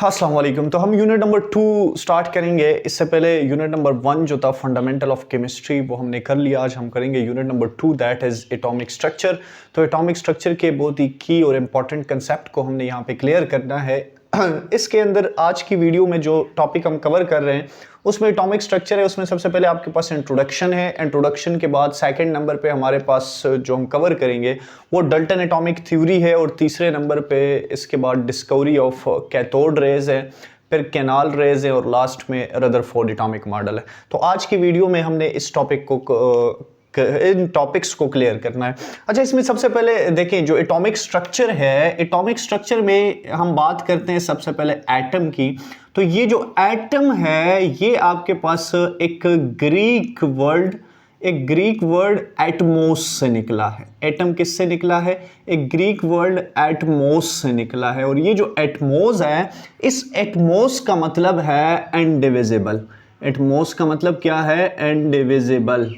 अस्सलाम वालेकुम। तो हम यूनिट नंबर 2 स्टार्ट करेंगे। इससे पहले यूनिट नंबर 1 जो था फंडामेंटल ऑफ केमिस्ट्री वो हमने कर लिया। आज हम करेंगे unit number 2 that is atomic structure. तो एटॉमिक स्ट्रक्चर के बहुत ही की और इम्पॉर्टेंट कंसेप्ट को हमने यहाँ पे क्लियर करना है। इसके अंदर आज की वीडियो में जो टॉपिक हम कवर कर रहे हैं उसमें एटॉमिक स्ट्रक्चर है। उसमें सबसे पहले आपके पास इंट्रोडक्शन है। इंट्रोडक्शन के बाद सेकंड नंबर पे हमारे पास जो हम कवर करेंगे वो डाल्टन एटॉमिक थ्योरी है, और तीसरे नंबर पे इसके बाद डिस्कवरी ऑफ कैथोड रेज है, फिर कैनाल रेज है, और लास्ट में रदरफोर्ड एटॉमिक मॉडल है। तो आज की वीडियो में हमने इस टॉपिक को इन टॉपिक्स को क्लियर करना है। अच्छा, इसमें सबसे पहले देखें जो एटॉमिक स्ट्रक्चर है, एटॉमिक स्ट्रक्चर में हम बात करते हैं सबसे पहले एटम की। तो ये जो एटम है ये आपके पास एक ग्रीक वर्ड एटमोस से निकला है। एटम किससे निकला है? एक ग्रीक वर्ड एटमोस से निकला है। और ये जो एटमोस है, इस एटमोस का मतलब है इनडिविजिबल। एटमोस का मतलब क्या है? इनडिविजिबल।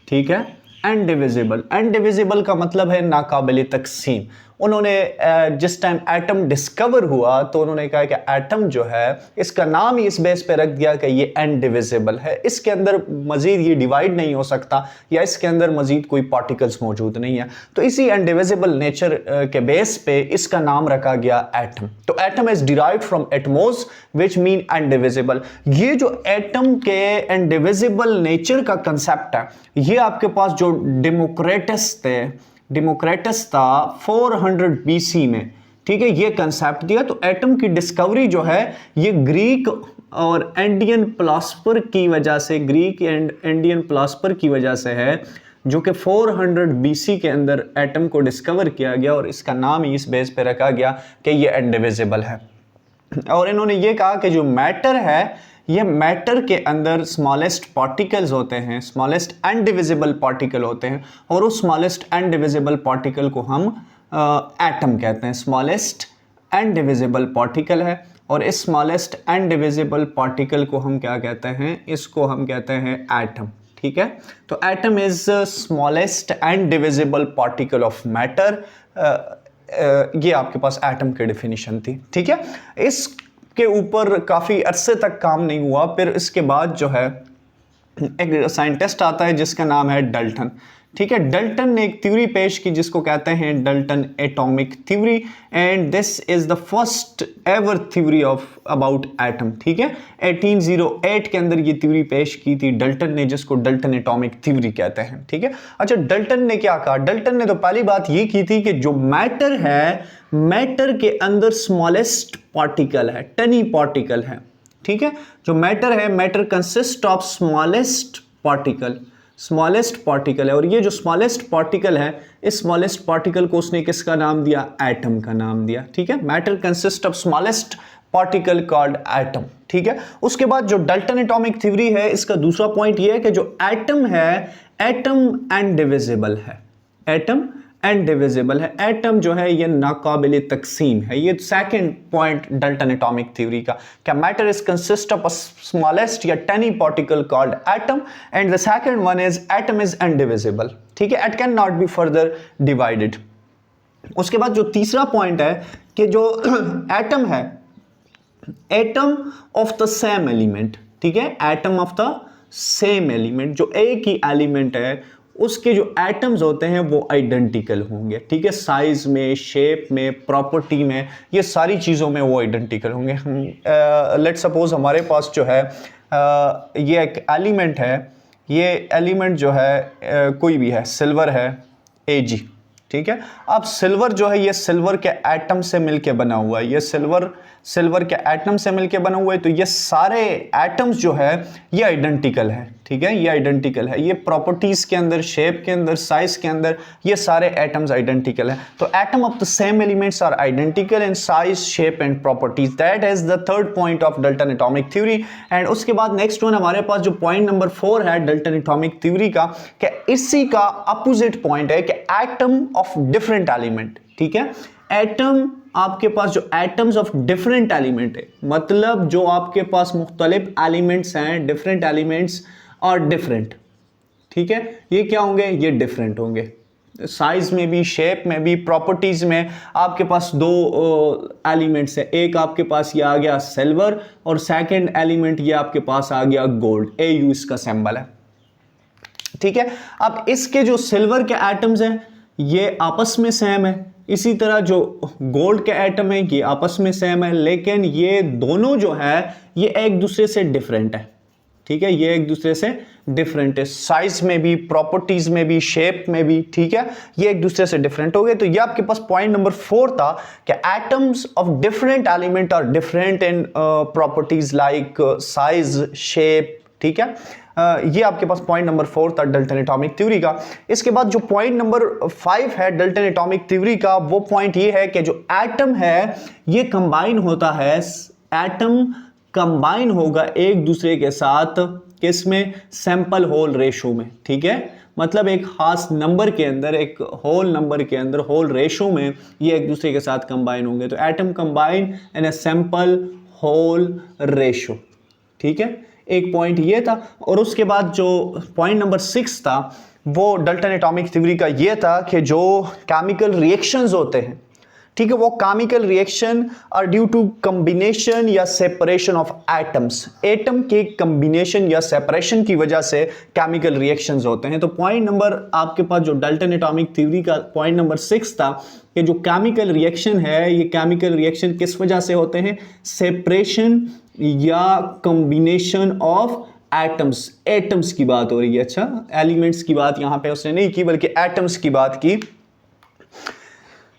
ठीक है, इनडिविजिबल। इनडिविजिबल का मतलब है नाकाबिले तकसीम। उन्होंने जिस टाइम एटम डिस्कवर हुआ तो उन्होंने कहा कि एटम जो है इसका नाम ही इस बेस पे रख दिया कि ये इनडिविजिबल है, इसके अंदर मजीद ये डिवाइड नहीं हो सकता या इसके अंदर मजीद कोई पार्टिकल्स मौजूद नहीं है। तो इसी इनडिविजिबल नेचर के बेस पे इसका नाम रखा गया एटम। तो atom is derived from Atmos which mean indivisible. ये जो एटम के इनडिविजिबल नेचर का कंसेप्ट है, ये आपके पास जो डेमोक्रेटस था 400 बीसी में, ठीक है, ये कंसेप्ट दिया। तो एटम की डिस्कवरी जो है ये ग्रीक और इंडियन फिलॉसफर की वजह से, ग्रीक एंड इंडियन फिलॉसफर की वजह से है, जो कि 400 बीसी के अंदर एटम को डिस्कवर किया गया और इसका नाम ही इस बेस पे रखा गया कि ये इनडिविजिबल है। और इन्होंने ये कहा कि जो मैटर है, ये मैटर के अंदर स्मॉलेस्ट पार्टिकल्स होते हैं, स्मॉलेस्ट इनडिविजिबल पार्टिकल होते हैं, और उस स्मॉलेस्ट इनडिविजिबल पार्टिकल को हम एटम कहते हैं। स्मॉलेस्ट इनडिविजिबल पार्टिकल है, और इस स्मॉलेस्ट इनडिविजिबल पार्टिकल को हम क्या कहते हैं? इसको हम कहते हैं एटम। ठीक है, तो atom is smallest indivisible particle of matter. ये आपके पास एटम की डेफिनेशन थी। ठीक है, इसके ऊपर काफ़ी अरसे तक काम नहीं हुआ। फिर इसके बाद जो है एक साइंटिस्ट आता है जिसका नाम है डाल्टन। ठीक है, डाल्टन ने एक थ्योरी पेश की जिसको कहते हैं Dalton atomic theory, and this is the first ever theory of about atom. ठीक है, 1808 के अंदर ये थ्योरी पेश की थी डाल्टन ने, जिसको डाल्टन एटॉमिक थ्योरी कहते हैं। ठीक है, अच्छा, डाल्टन ने क्या कहा? डाल्टन ने तो पहली बात ये की थी कि जो मैटर है, मैटर के अंदर स्मॉलेस्ट पार्टिकल है, टनी पार्टिकल है। ठीक है, जो मैटर है, matter consist of smallest particle है, और ये जो स्मॉलेस्ट पार्टिकल है, इस स्मॉलेस्ट पार्टिकल को उसने किसका नाम दिया? एटम का नाम दिया। ठीक है, matter consist of smallest particle called atom. ठीक है, उसके बाद जो डाल्टन एटॉमिक थ्योरी है, इसका दूसरा पॉइंट ये है कि जो एटम है, एटम इनडिविजिबल है। एटम इनडिविजिबल है। एटम जो है ये नाकाबिले तकसीम है। ये second point Dalton atomic theory का, क्या matter is consist of a smallest या tiny particle called atom, and the second one is atom is indivisible. ठीक है, it can not be further divided. उसके बाद जो तीसरा पॉइंट है कि जो एटम है, atom of the same element. ठीक है, atom of the same element, जो एक ही एलिमेंट है उसके जो एटम्स होते हैं वो आइडेंटिकल होंगे। ठीक है, साइज में, शेप में, प्रॉपर्टी में, ये सारी चीज़ों में वो आइडेंटिकल होंगे। लेट सपोज हमारे पास जो है ये एक एलिमेंट है, ये एलिमेंट जो है कोई भी है, सिल्वर है Ag। ठीक है, अब सिल्वर जो है ये सिल्वर के एटम से मिलके बना हुआ है, ये सिल्वर के एटम से मिलके बना हुआ है। तो ये सारे एटम्स जो है ये आइडेंटिकल है। ठीक है, ये आइडेंटिकल है, ये प्रॉपर्टीज के अंदर, शेप के अंदर, साइज के अंदर, ये सारे एटम्स आइडेंटिकल है। तो atom of the same elements are identical in size, shape and properties. That is the third point of Dalton atomic theory. And उसके बाद नेक्स्ट वन हमारे पास जो पॉइंट नंबर 4 है डाल्टन एटॉमिक थ्योरी का, कि इसी का अपोजिट पॉइंट है कि एटम ऑफ डिफरेंट एलिमेंट। ठीक है, एटम आपके पास जो एटम्स ऑफ डिफरेंट एलिमेंट है, मतलब जो आपके पास मुख्तलिफ एलिमेंट्स हैं, डिफरेंट एलिमेंट्स और डिफरेंट। ठीक है, ये क्या होंगे? ये डिफरेंट होंगे। साइज में भी, शेप में भी, प्रॉपर्टीज में आपके पास दो एलिमेंट्स है। एक आपके पास ये आ गया सिल्वर और सेकंड एलिमेंट ये आपके पास आ गया गोल्ड। AU इसका सिंबल है, ठीक है। अब इसके जो सिल्वर के एटम्स हैं ये आपस में सेम है, इसी तरह जो गोल्ड के एटम है ये आपस में सेम है, लेकिन ये दोनों जो है ये एक दूसरे से डिफरेंट है, ठीक है। ये एक दूसरे से डिफरेंट है, साइज में भी, प्रॉपर्टीज में भी, शेप में भी, ठीक है। ये एक दूसरे से डिफरेंट हो गए। तो ये आपके पास पॉइंट नंबर 4 था कि atoms of different element are different in properties like size, shape, ठीक है। ये आपके पास पॉइंट नंबर 4 था डाल्टन एटॉमिक थ्योरी का। इसके बाद जो पॉइंट नंबर 5 है डाल्टन एटॉमिक थ्योरी का, वो पॉइंट ये है कि जो एटम है ये कंबाइन होता है, एटम कंबाइन होगा एक दूसरे के साथ किसमें, सैंपल होल रेशो में, ठीक है। मतलब एक खास नंबर के अंदर, एक होल नंबर के अंदर, होल रेशो में ये एक दूसरे के साथ कंबाइन होंगे। तो atom combine in a sample whole ratio, ठीक है। एक पॉइंट ये था। और उसके बाद जो पॉइंट नंबर 6 था वो डाल्टन एटॉमिक थ्योरी का ये था कि जो केमिकल रिएक्शंस होते हैं, ठीक है, वो chemical reaction are due to combination या सेपरेशन ऑफ एटम्स। एटम के कॉम्बिनेशन या सेपरेशन की वजह से केमिकल रिएक्शंस होते हैं। तो पॉइंट नंबर आपके पास जो डाल्टन एटॉमिक थ्योरी का पॉइंट नंबर 6 था कि जो केमिकल रिएक्शन है ये केमिकल रिएक्शन किस वजह से होते हैं, सेपरेशन या कॉम्बिनेशन ऑफ एटम्स। एटम्स की बात हो रही है, अच्छा, एलिमेंट्स की बात यहां पे उसने नहीं की बल्कि एटम्स की बात की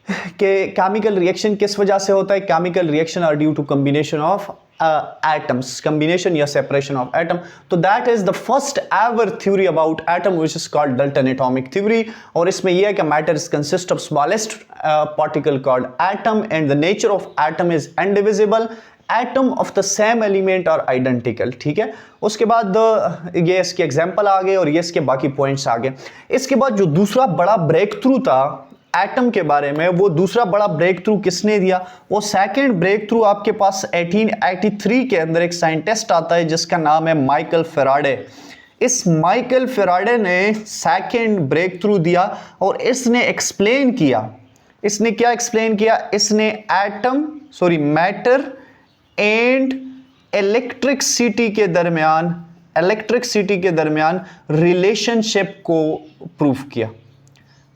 कि केमिकल रिएक्शन किस वजह से होता है। Chemical reaction are due to combination of atoms, combination या सेपरेशन ऑफ एटम। तो that is the first ever theory about atom which is called Dalton atomic theory. और इसमें यह है कि matter is consist of smallest particle called atom and the nature of atom is indivisible. Atom of the same element are identical, ठीक है। उसके बाद ये इसके एग्जांपल आ गए और ये इसके बाकी पॉइंट्स आ गए। इसके बाद जो दूसरा बड़ा ब्रेक थ्रू था एटम के बारे में, वो दूसरा बड़ा ब्रेक थ्रू किसने दिया, वो सेकंड ब्रेक थ्रू आपके पास 1883 के अंदर एक साइंटिस्ट आता है जिसका नाम है माइकल फेराडे। इस माइकल फेराडे ने सेकंड ब्रेक थ्रू दिया और इसने एक्सप्लेन किया, इसने क्या एक्सप्लेन किया, इसने मैटर एंड इलेक्ट्रिसिटी के दरमियान रिलेशनशिप को प्रूफ किया,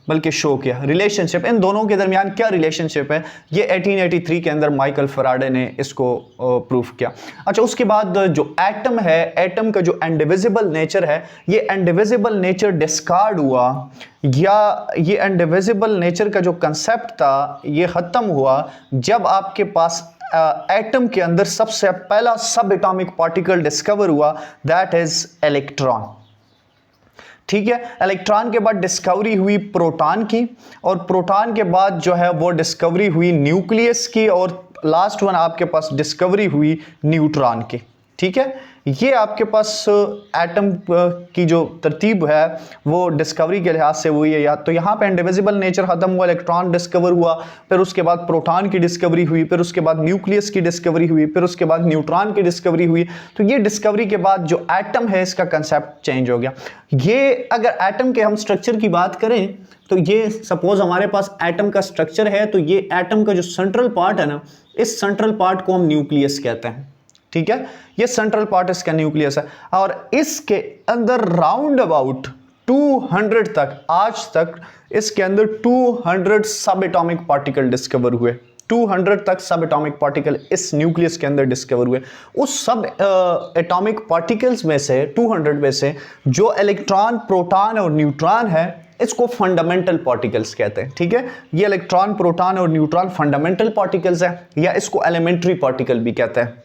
बल्कि शो किया। रिलेशनशिप, इन दोनों के दरमियान क्या रिलेशनशिप है, ये 1883 के अंदर माइकल फेराडे ने इसको प्रूफ किया। अच्छा, उसके बाद जो एटम है, एटम का जो इंडिविजिबल नेचर है, ये इंडिविजिबल नेचर डिस्कार्ड हुआ, या ये इंडिविजिबल नेचर का जो कंसेप्ट था ये खत्म हुआ जब आपके पास एटम के अंदर सबसे पहला सब एटॉमिक पार्टिकल डिस्कवर हुआ, दैट इज इलेक्ट्रॉन, ठीक है। इलेक्ट्रॉन के बाद डिस्कवरी हुई प्रोटॉन की, और प्रोटॉन के बाद जो है वो डिस्कवरी हुई न्यूक्लियस की, और लास्ट वन आपके पास डिस्कवरी हुई न्यूट्रॉन की, ठीक है। ये आपके पास एटम की जो तरतीब है वो डिस्कवरी के लिहाज से हुई है। या तो यहाँ पे इंडिविजिबल नेचर खत्म हुआ, इलेक्ट्रॉन डिस्कवर हुआ, फिर उसके बाद प्रोटॉन की डिस्कवरी हुई, फिर उसके बाद न्यूक्लियस की डिस्कवरी हुई, फिर उसके बाद न्यूट्रॉन की डिस्कवरी हुई। तो ये डिस्कवरी के बाद जो एटम है इसका कंसेप्ट चेंज हो गया। ये अगर एटम के हम स्ट्रक्चर की बात करें तो ये सपोज हमारे पास एटम का स्ट्रक्चर है, तो ये एटम का जो सेंट्रल पार्ट है ना, इस सेंट्रल पार्ट को हम न्यूक्लियस कहते हैं, ठीक है। ये सेंट्रल पार्ट इसका न्यूक्लियस है, और इसके अंदर राउंड अबाउट 200 तक, आज तक इसके अंदर 200 सब एटॉमिक पार्टिकल डिस्कवर हुए। 200 तक सब एटॉमिक पार्टिकल इस न्यूक्लियस के अंदर डिस्कवर हुए। उस सब एटॉमिक पार्टिकल्स में से 200 में से जो इलेक्ट्रॉन, प्रोटॉन और न्यूट्रॉन है, इसको फंडामेंटल पार्टिकल्स कहते हैं, ठीक है। ये इलेक्ट्रॉन, प्रोटॉन और न्यूट्रॉन फंडामेंटल पार्टिकल्स है, या इसको एलिमेंट्री पार्टिकल भी कहते हैं।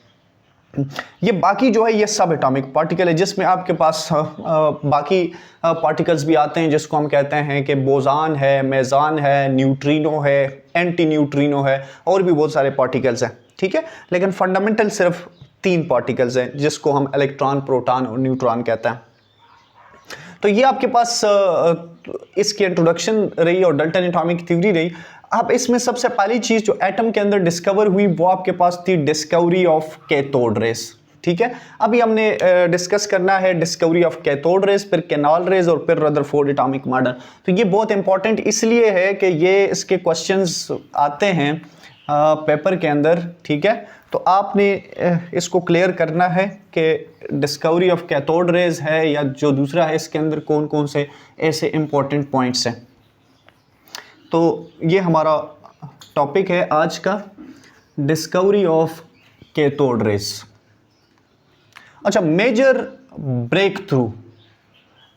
ये बाकी जो है ये सब एटॉमिक पार्टिकल है, जिसमें आपके पास बाकी पार्टिकल्स भी आते हैं जिसको हम कहते हैं कि बोजान है, मेजान है, न्यूट्रिनो है, एंटी न्यूट्रिनो है, और भी बहुत सारे पार्टिकल्स हैं, ठीक है। लेकिन फंडामेंटल सिर्फ 3 पार्टिकल्स हैं जिसको हम इलेक्ट्रॉन, प्रोटॉन और न्यूट्रॉन कहते हैं। तो ये आपके पास इसकी इंट्रोडक्शन रही और डाल्टन एटॉमिक थ्योरी रही। अब इसमें सबसे पहली चीज जो एटम के अंदर डिस्कवर हुई वो आपके पास थी डिस्कवरी ऑफ कैथोड रेस, ठीक है। अभी हमने डिस्कस करना है डिस्कवरी ऑफ कैथोड रेज, फिर कैनाल रेज और फिर रदरफोर्ड एटॉमिक मॉडल। तो ये बहुत इंपॉर्टेंट इसलिए है कि ये इसके क्वेश्चंस आते हैं पेपर के अंदर, ठीक है। तो आपने इसको क्लियर करना है कि डिस्कवरी ऑफ कैथोड रेज है या जो दूसरा है इसके अंदर कौन कौन से ऐसे इंपॉर्टेंट पॉइंट्स हैं। तो ये हमारा टॉपिक है आज का, डिस्कवरी ऑफ कैथोड रेज। अच्छा, major breakthrough,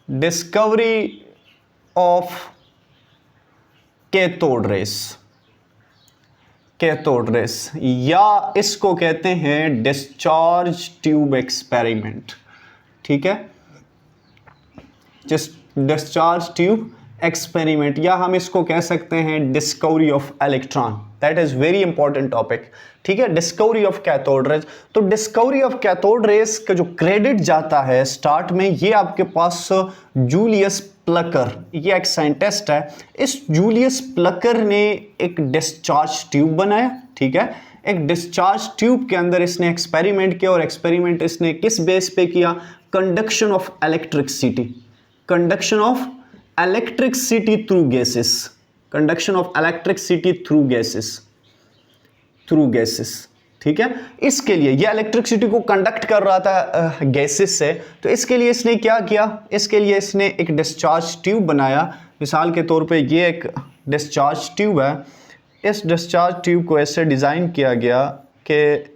discovery of cathode rays, cathode rays या इसको कहते हैं डिस्चार्ज ट्यूब एक्सपेरिमेंट, ठीक है। डिस्चार्ज ट्यूब एक्सपेरिमेंट, या हम इसको कह सकते हैं discovery of electron. That is very important topic, ठीक है। डिस्कवरी ऑफ कैथोड रेज, तो डिस्कवरी ऑफ कैथोड रेज का जो क्रेडिट जाता है स्टार्ट में, ये आपके पास जूलियस प्लकर, ये एक साइंटिस्ट है। इस जूलियस प्लकर ने एक डिस्चार्ज ट्यूब बनाया, ठीक है। एक डिस्चार्ज ट्यूब के अंदर इसने एक्सपेरिमेंट किया, और एक्सपेरिमेंट इसने किस बेस पे किया? Conduction of electricity, conduction of electricity through gases, conduction of electricity through gases, through gases, ठीक है। इसके लिए ये इलेक्ट्रिसिटी को कंडक्ट कर रहा था गैसेस से, तो इसके लिए इसने क्या किया? इसके लिए इसने एक डिस्चार्ज ट्यूब बनाया। मिसाल के तौर पे ये एक डिस्चार्ज ट्यूब है। इस डिस्चार्ज ट्यूब को ऐसे डिज़ाइन किया गया कि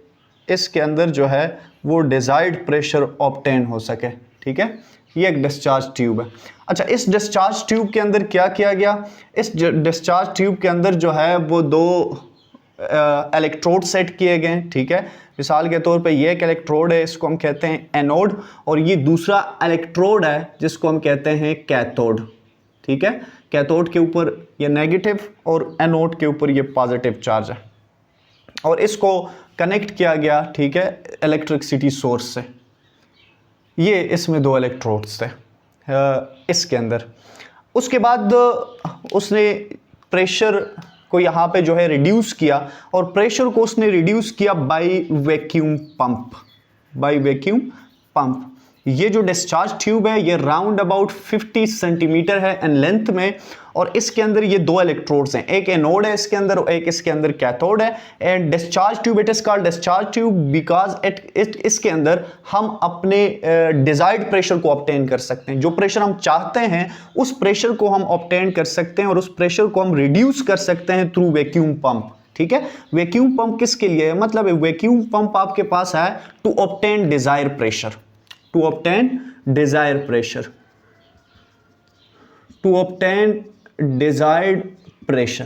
इसके अंदर जो है वो डिज़ायर्ड प्रेशर ऑब्टेन हो सके, ठीक है। ये एक डिस्चार्ज ट्यूब है। अच्छा, इस डिस्चार्ज ट्यूब के अंदर क्या किया गया? इस डिस्चार्ज ट्यूब के अंदर जो है वो दो इलेक्ट्रोड सेट किए गए, ठीक है। मिसाल के तौर पे ये एक इलेक्ट्रोड है, इसको हम कहते हैं एनोड, और ये दूसरा इलेक्ट्रोड है जिसको हम कहते हैं कैथोड, ठीक है। कैथोड के ऊपर ये नेगेटिव और एनोड के ऊपर ये पॉजिटिव चार्ज है, और इसको कनेक्ट किया गया, ठीक है, इलेक्ट्रिसिटी सोर्स से। ये इसमें दो इलेक्ट्रोड्स थे इसके अंदर। उसके बाद उसने प्रेशर को यहाँ पे जो है रिड्यूस किया, और प्रेशर को उसने रिड्यूस किया by vacuum pump, by vacuum pump. ये जो डिस्चार्ज ट्यूब है ये राउंड अबाउट 50 सेंटीमीटर है इन लेंथ में, और इसके अंदर ये दो इलेक्ट्रोड्स हैं, एक एनोड है इसके अंदर और एक इसके अंदर कैथोड है। And discharge tube, it is called discharge tube because इसके अंदर हम अपने डिजायर्ड प्रेशर को ऑब्टेन कर सकते हैं। जो प्रेशर हम चाहते हैं उस प्रेशर को हम ऑब्टेन कर सकते हैं, और उस प्रेशर को हम रिड्यूस कर सकते हैं थ्रू वैक्यूम पंप, ठीक है। वैक्यूम पंप किसके लिए है? मतलब वैक्यूम पंप आपके पास है to obtain desire pressure, to obtain desired pressure, to obtain desired pressure।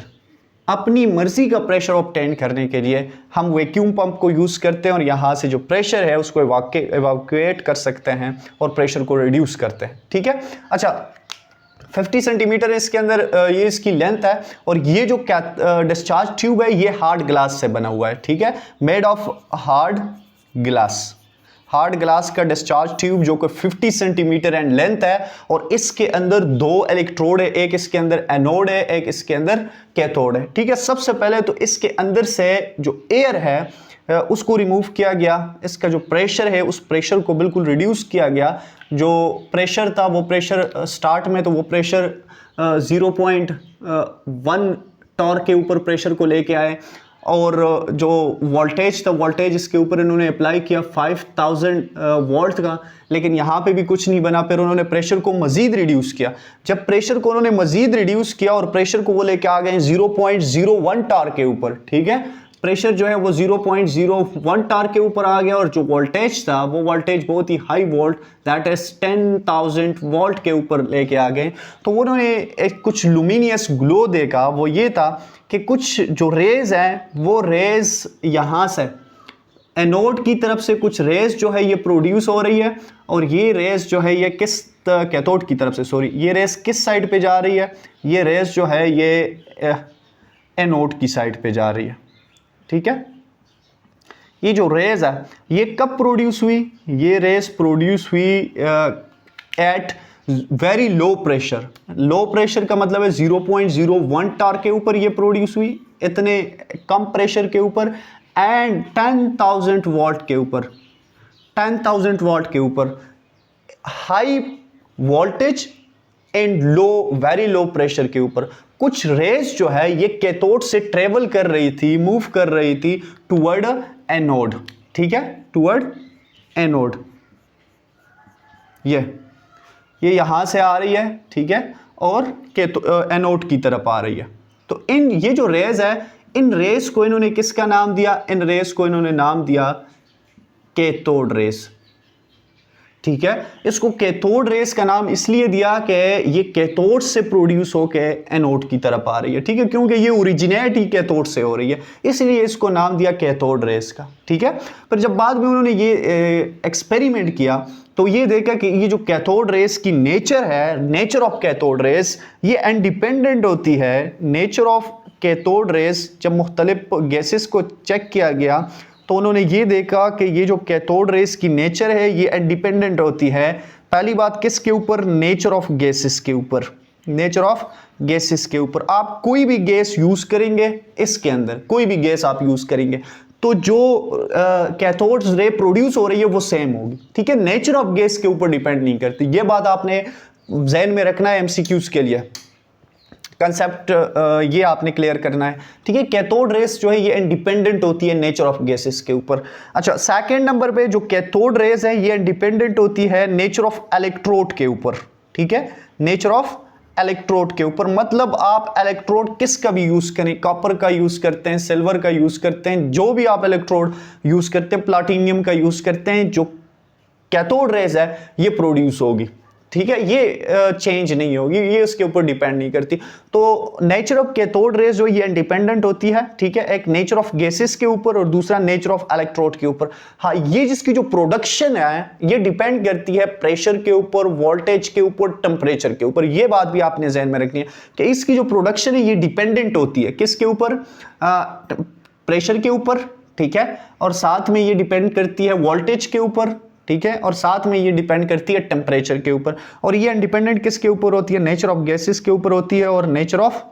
अपनी मर्जी का प्रेशर ऑब्टेन करने के लिए हम वैक्यूम पंप को यूज करते हैं, और यहां से जो प्रेशर है उसको इवैक्यूएट कर सकते हैं और प्रेशर को रिड्यूस करते हैं, ठीक है। अच्छा, 50 सेंटीमीटर इसके अंदर ये इसकी लेंथ है, और ये जो डिस्चार्ज ट्यूब है ये हार्ड ग्लास से बना हुआ है, ठीक है, made of hard glass. Hard glass का डिस्चार्ज ट्यूब जो कि 50 सेंटीमीटर एंड लेंथ है, और इसके अंदर दो इलेक्ट्रोड है, एक इसके अंदर एनोड है, एक इसके अंदर कैथोड है, ठीक है। सबसे पहले तो इसके अंदर से जो एयर है उसको रिमूव किया गया, इसका जो प्रेशर है उस प्रेशर को बिल्कुल रिड्यूस किया गया। जो प्रेशर था वो प्रेशर स्टार्ट में तो वो प्रेशर 0.1 टॉर्क के ऊपर प्रेशर को लेके आए, और जो वोल्टेज था वोल्टेज इसके ऊपर इन्होंने अप्लाई किया 5000 वोल्ट का, लेकिन यहाँ पे भी कुछ नहीं बना। फिर उन्होंने प्रेशर को मजीद रिड्यूस किया। जब प्रेशर को उन्होंने मजीद रिड्यूस किया और प्रेशर को वो लेके आ गए 0.01 टॉर्क के ऊपर, ठीक है। प्रेशर जो है वो 0.01 टॉर्क के ऊपर आ गया, और जो वोल्टेज था वो वोल्टेज बहुत ही high volt, that is 10,000 volt के ऊपर लेके आ गए। तो उन्होंने एक कुछ लुमिनियस ग्लो देखा, वो ये था कि कुछ जो रेज हैं वो रेज यहाँ से एनोड की तरफ से कुछ रेज जो है ये प्रोड्यूस हो रही है, और ये रेज जो है ये किस कैथोड की तरफ से, सॉरी, ये रेज किस साइड पे जा रही है? ये रेज जो है ये एनोड की साइड पे जा रही है, ठीक है। ये जो रेज है ये कब प्रोड्यूस हुई? ये रेज प्रोड्यूस हुई at very low pressure. Low pressure का मतलब है 0.01 टॉर्क के ऊपर ये प्रोड्यूस हुई, इतने कम प्रेशर के ऊपर, एंड 10,000 वोल्ट के ऊपर, 10,000 वाट के ऊपर, high voltage and low, very low pressure के ऊपर कुछ रेज जो है ये कैथोड से ट्रेवल कर रही थी, मूव कर रही थी टुवर्ड एनोड, ठीक है, टुवर्ड एनोड। ये यहां से आ रही है, ठीक है, और एनोड की तरफ आ रही है। तो इन ये जो रेज है, इन रेस को इन्होंने किसका नाम दिया? इन रेस को इन्होंने नाम दिया कैथोड रेस, ठीक है। इसको कैथोड रेस का नाम इसलिए दिया कि ये कैथोड से प्रोड्यूस होके एनोड की तरफ आ रही है, ठीक है, क्योंकि ये ओरिजिनेट ही कैथोड से हो रही है, इसलिए इसको नाम दिया कैथोड रेस का, ठीक है। पर जब बाद में उन्होंने ये एक्सपेरिमेंट किया तो ये देखा कि ये जो कैथोड रेस की नेचर है, नेचर ऑफ कैथोड रेस, ये इंडिपेंडेंट होती है। नेचर ऑफ कैथोड रेस, जब मुख्तलिफ गैसेस को चेक किया गया तो उन्होंने ये देखा कि ये जो कैथोड रेस की नेचर है ये इंडिपेंडेंट होती है। पहली बात किसके ऊपर? नेचर ऑफ गैसेस के ऊपर, नेचर ऑफ गैसेस के ऊपर। आप कोई भी गैस यूज करेंगे, इसके अंदर कोई भी गैस आप यूज करेंगे तो जो कैथोड रे प्रोड्यूस हो रही है वो सेम होगी, ठीक है, नेचर ऑफ गैस के ऊपर डिपेंड नहीं करती। ये बात आपने ज़हन में रखना है, एमसीक्यूज के लिए कंसेप्ट ये आपने क्लियर करना है, ठीक है। कैथोड रेस जो है ये इंडिपेंडेंट होती है नेचर ऑफ गैसेस के ऊपर। अच्छा, सेकंड नंबर पे जो कैथोड रेस है ये इंडिपेंडेंट होती है नेचर ऑफ इलेक्ट्रोड के ऊपर, ठीक है, नेचर ऑफ इलेक्ट्रोड के ऊपर। मतलब आप इलेक्ट्रोड किसका भी यूज करें, कॉपर का यूज करते हैं, सिल्वर का यूज करते हैं, जो भी आप इलेक्ट्रोड यूज करते हैं, प्लाटिनियम का यूज करते हैं, जो कैथोड रेस है ये प्रोड्यूस होगी, ठीक है, ये चेंज नहीं होगी, ये उसके ऊपर डिपेंड नहीं करती। तो नेचर ऑफ कैथोड रेस जो ये इंडिपेंडेंट होती है, ठीक है, एक नेचर ऑफ गैसेस के ऊपर और दूसरा नेचर ऑफ इलेक्ट्रोड के ऊपर। हाँ, ये जिसकी जो प्रोडक्शन है ये डिपेंड करती है प्रेशर के ऊपर, वोल्टेज के ऊपर, टेम्परेचर के ऊपर। ये बात भी आपने ध्यान में रखनी है कि इसकी जो प्रोडक्शन है ये डिपेंडेंट होती है किसके ऊपर? प्रेशर के ऊपर, ठीक है, और साथ में ये डिपेंड करती है वोल्टेज के ऊपर, ठीक है, और साथ में ये डिपेंड करती है टेम्परेचर के ऊपर। और ये इंडिपेंडेंट किसके ऊपर होती है? नेचर ऑफ गैसेस के ऊपर होती है और नेचर ऑफ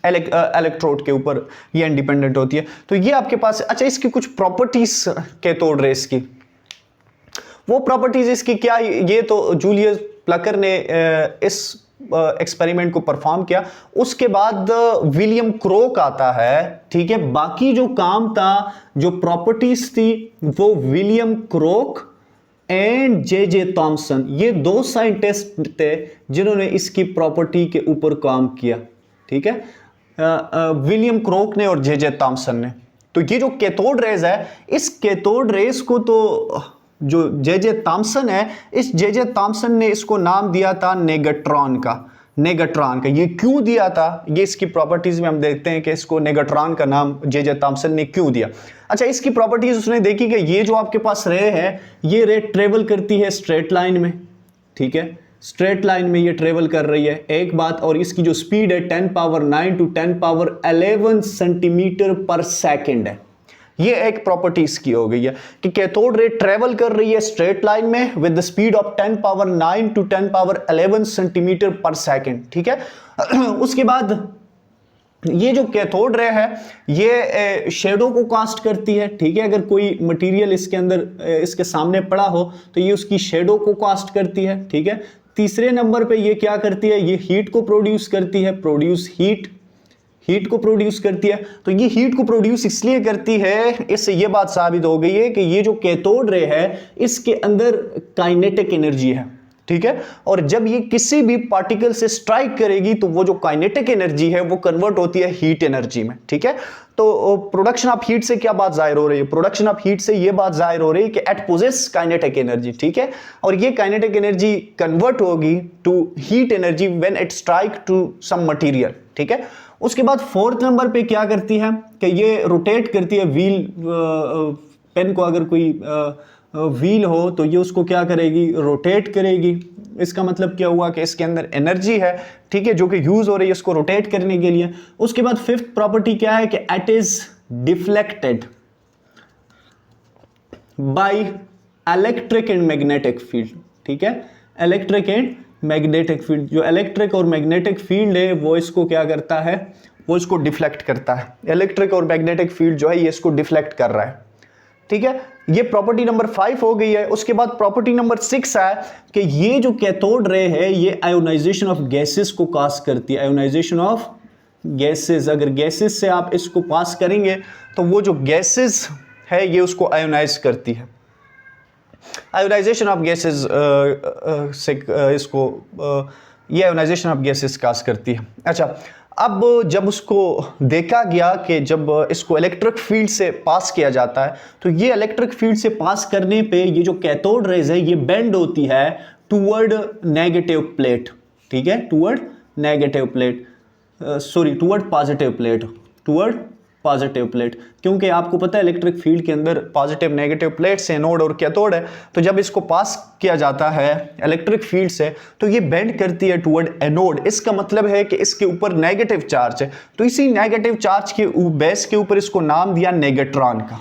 इलेक्ट्रोड के ऊपर ये इंडिपेंडेंट होती है। तो ये आपके पास, अच्छा, इसकी कुछ प्रॉपर्टीज कैथोड रेस की, वो प्रॉपर्टीज इसकी क्या, ये तो जूलियस प्लकर ने इस एक्सपेरिमेंट को परफॉर्म किया। उसके बाद विलियम क्रोक आता है, ठीक है। बाकी जो काम था, जो प्रॉपर्टीज थी, वो William crook and J Thomson, ये दो साइंटिस्ट थे जिन्होंने इसकी प्रॉपर्टी के ऊपर काम किया, ठीक है, विलियम क्रोक ने और जे थॉमसन ने। तो ये जो कैथोड रेस है, इस कैथोड रेस को तो जो जे थॉमसन है, इस जे थॉमसन ने इसको नाम दिया था नेगेट्रॉन का, नेगेट्रॉन का। ये क्यों दिया था, ये इसकी प्रॉपर्टीज में हम देखते हैं कि इसको नेगेट्रॉन का नाम जे थॉमसन ने क्यों दिया। अच्छा, इसकी प्रॉपर्टीज उसने देखी कि ये जो आपके पास रे है, ये रे ट्रेवल करती है स्ट्रेट लाइन में, ठीक है, स्ट्रेट लाइन में ये ट्रेवल कर रही है, एक बात। और इसकी जो स्पीड है 10 power 9 to 10 power 11 centimetre per second है। ये एक प्रॉपर्टी इसकी हो गई है कि कैथोड रे ट्रेवल कर रही है स्ट्रेट लाइन में with the speed of 10 power 9 to 10 power 11 centimetre per second, ठीक है। उसके बाद ये जो कैथोड रे है ये शेडो को कास्ट करती है, ठीक है। अगर कोई मटेरियल इसके अंदर इसके सामने पड़ा हो तो ये उसकी शेडो को कास्ट करती है, ठीक है। तीसरे नंबर पे ये क्या करती है? ये हीट को प्रोड्यूस करती है, प्रोड्यूस हीट को प्रोड्यूस करती है। तो ये हीट को प्रोड्यूस इसलिए करती है, इससे ये बात साबित हो गई है कि ये जो कैथोड रे है इसके अंदर काइनेटिक एनर्जी है, ठीक है। और जब ये किसी भी पार्टिकल से स्ट्राइक करेगी तो वो जो काइनेटिक एनर्जी है वो कन्वर्ट होती है हीट एनर्जी में, ठीक है। तो प्रोडक्शन ऑफ हीट से क्या बात जाहिर हो रही है? प्रोडक्शन ऑफ हीट से ये बात जाहिर हो रही है कि एट पोजेस काइनेटिक एनर्जी, ठीक है। और ये काइनेटिक एनर्जी कन्वर्ट होगी to heat energy when it strike to some material, ठीक है। उसके बाद फोर्थ नंबर पे क्या करती है कि ये रोटेट करती है व्हील, पेन को अगर कोई व्हील हो तो ये उसको क्या करेगी? रोटेट करेगी। इसका मतलब क्या हुआ कि इसके अंदर एनर्जी है, ठीक है, जो कि यूज हो रही है इसको रोटेट करने के लिए। उसके बाद फिफ्थ प्रॉपर्टी क्या है कि it is deflected by electric and magnetic field, ठीक है, इलेक्ट्रिक एंड मैग्नेटिक फील्ड। जो इलेक्ट्रिक और मैग्नेटिक फील्ड है वो इसको क्या करता है? वो इसको डिफ्लेक्ट करता है। इलेक्ट्रिक और मैग्नेटिक फील्ड जो है ये इसको डिफ्लेक्ट कर रहा है, ठीक है, ये प्रॉपर्टी नंबर 5 हो गई है। उसके बाद प्रॉपर्टी नंबर 6 है कि ये जो कैथोड रे है ये आयोनाइजेशन ऑफ गैसेस को काज करती है। आयोनाइजेशन ऑफ गैसेस, अगर गैसेस से आप इसको पास करेंगे तो वो जो गैसेस है ये उसको आयोनाइज करती है। आयोनाइजेशन ऑफ गैसेस से इसको ये आयोनाइजेशन ऑफ गैसेस काज करती है। अच्छा, अब जब उसको देखा गया कि जब इसको इलेक्ट्रिक फील्ड से पास किया जाता है तो ये इलेक्ट्रिक फील्ड से पास करने पे ये जो कैथोड रेज है ये बेंड होती है टूवर्ड नेगेटिव प्लेट, ठीक है, toward negative plate, sorry toward positive plate, toward positive plate, क्योंकि आपको पता है इलेक्ट्रिक फील्ड के अंदर पॉजिटिव नेगेटिव प्लेट्स हैं, एनोड और कैथोड है। तो जब इसको पास किया जाता है इलेक्ट्रिक फील्ड से तो ये बेंड करती है टुवर्ड एनोड। इसका मतलब है कि इसके ऊपर नेगेटिव चार्ज है, तो इसी नेगेटिव चार्ज के बेस के ऊपर इसको नाम दिया नेगेट्रॉन का,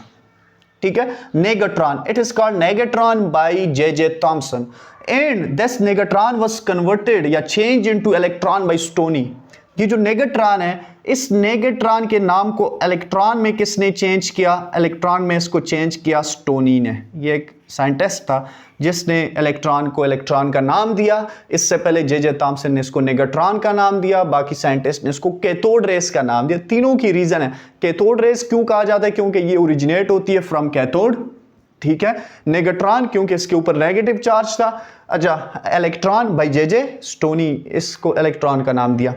ठीक है, negatron. It is called negatron by J Thomson and this negatron was converted या change into electron by Stoney. ये जो नेगेट्रॉन है, इस नेगेट्रॉन के नाम को इलेक्ट्रॉन में किसने चेंज किया? इलेक्ट्रॉन में इसको चेंज किया स्टोनी ने। ये एक साइंटिस्ट था जिसने इलेक्ट्रॉन को इलेक्ट्रॉन का नाम दिया। इससे पहले जे थॉमसन ने इसको नेगेट्रॉन का नाम दिया, बाकी साइंटिस्ट ने इसको कैथोड रेस का नाम दिया। तीनों की रीजन है। कैथोड रेस क्यों कहा जाता है? क्योंकि ये ओरिजिनेट होती है फ्रॉम कैथोड, ठीक है। नेगेट्रॉन क्योंकि इसके ऊपर नेगेटिव चार्ज था। अच्छा, इलेक्ट्रॉन बाय जे स्टोनी, इसको इलेक्ट्रॉन का नाम दिया।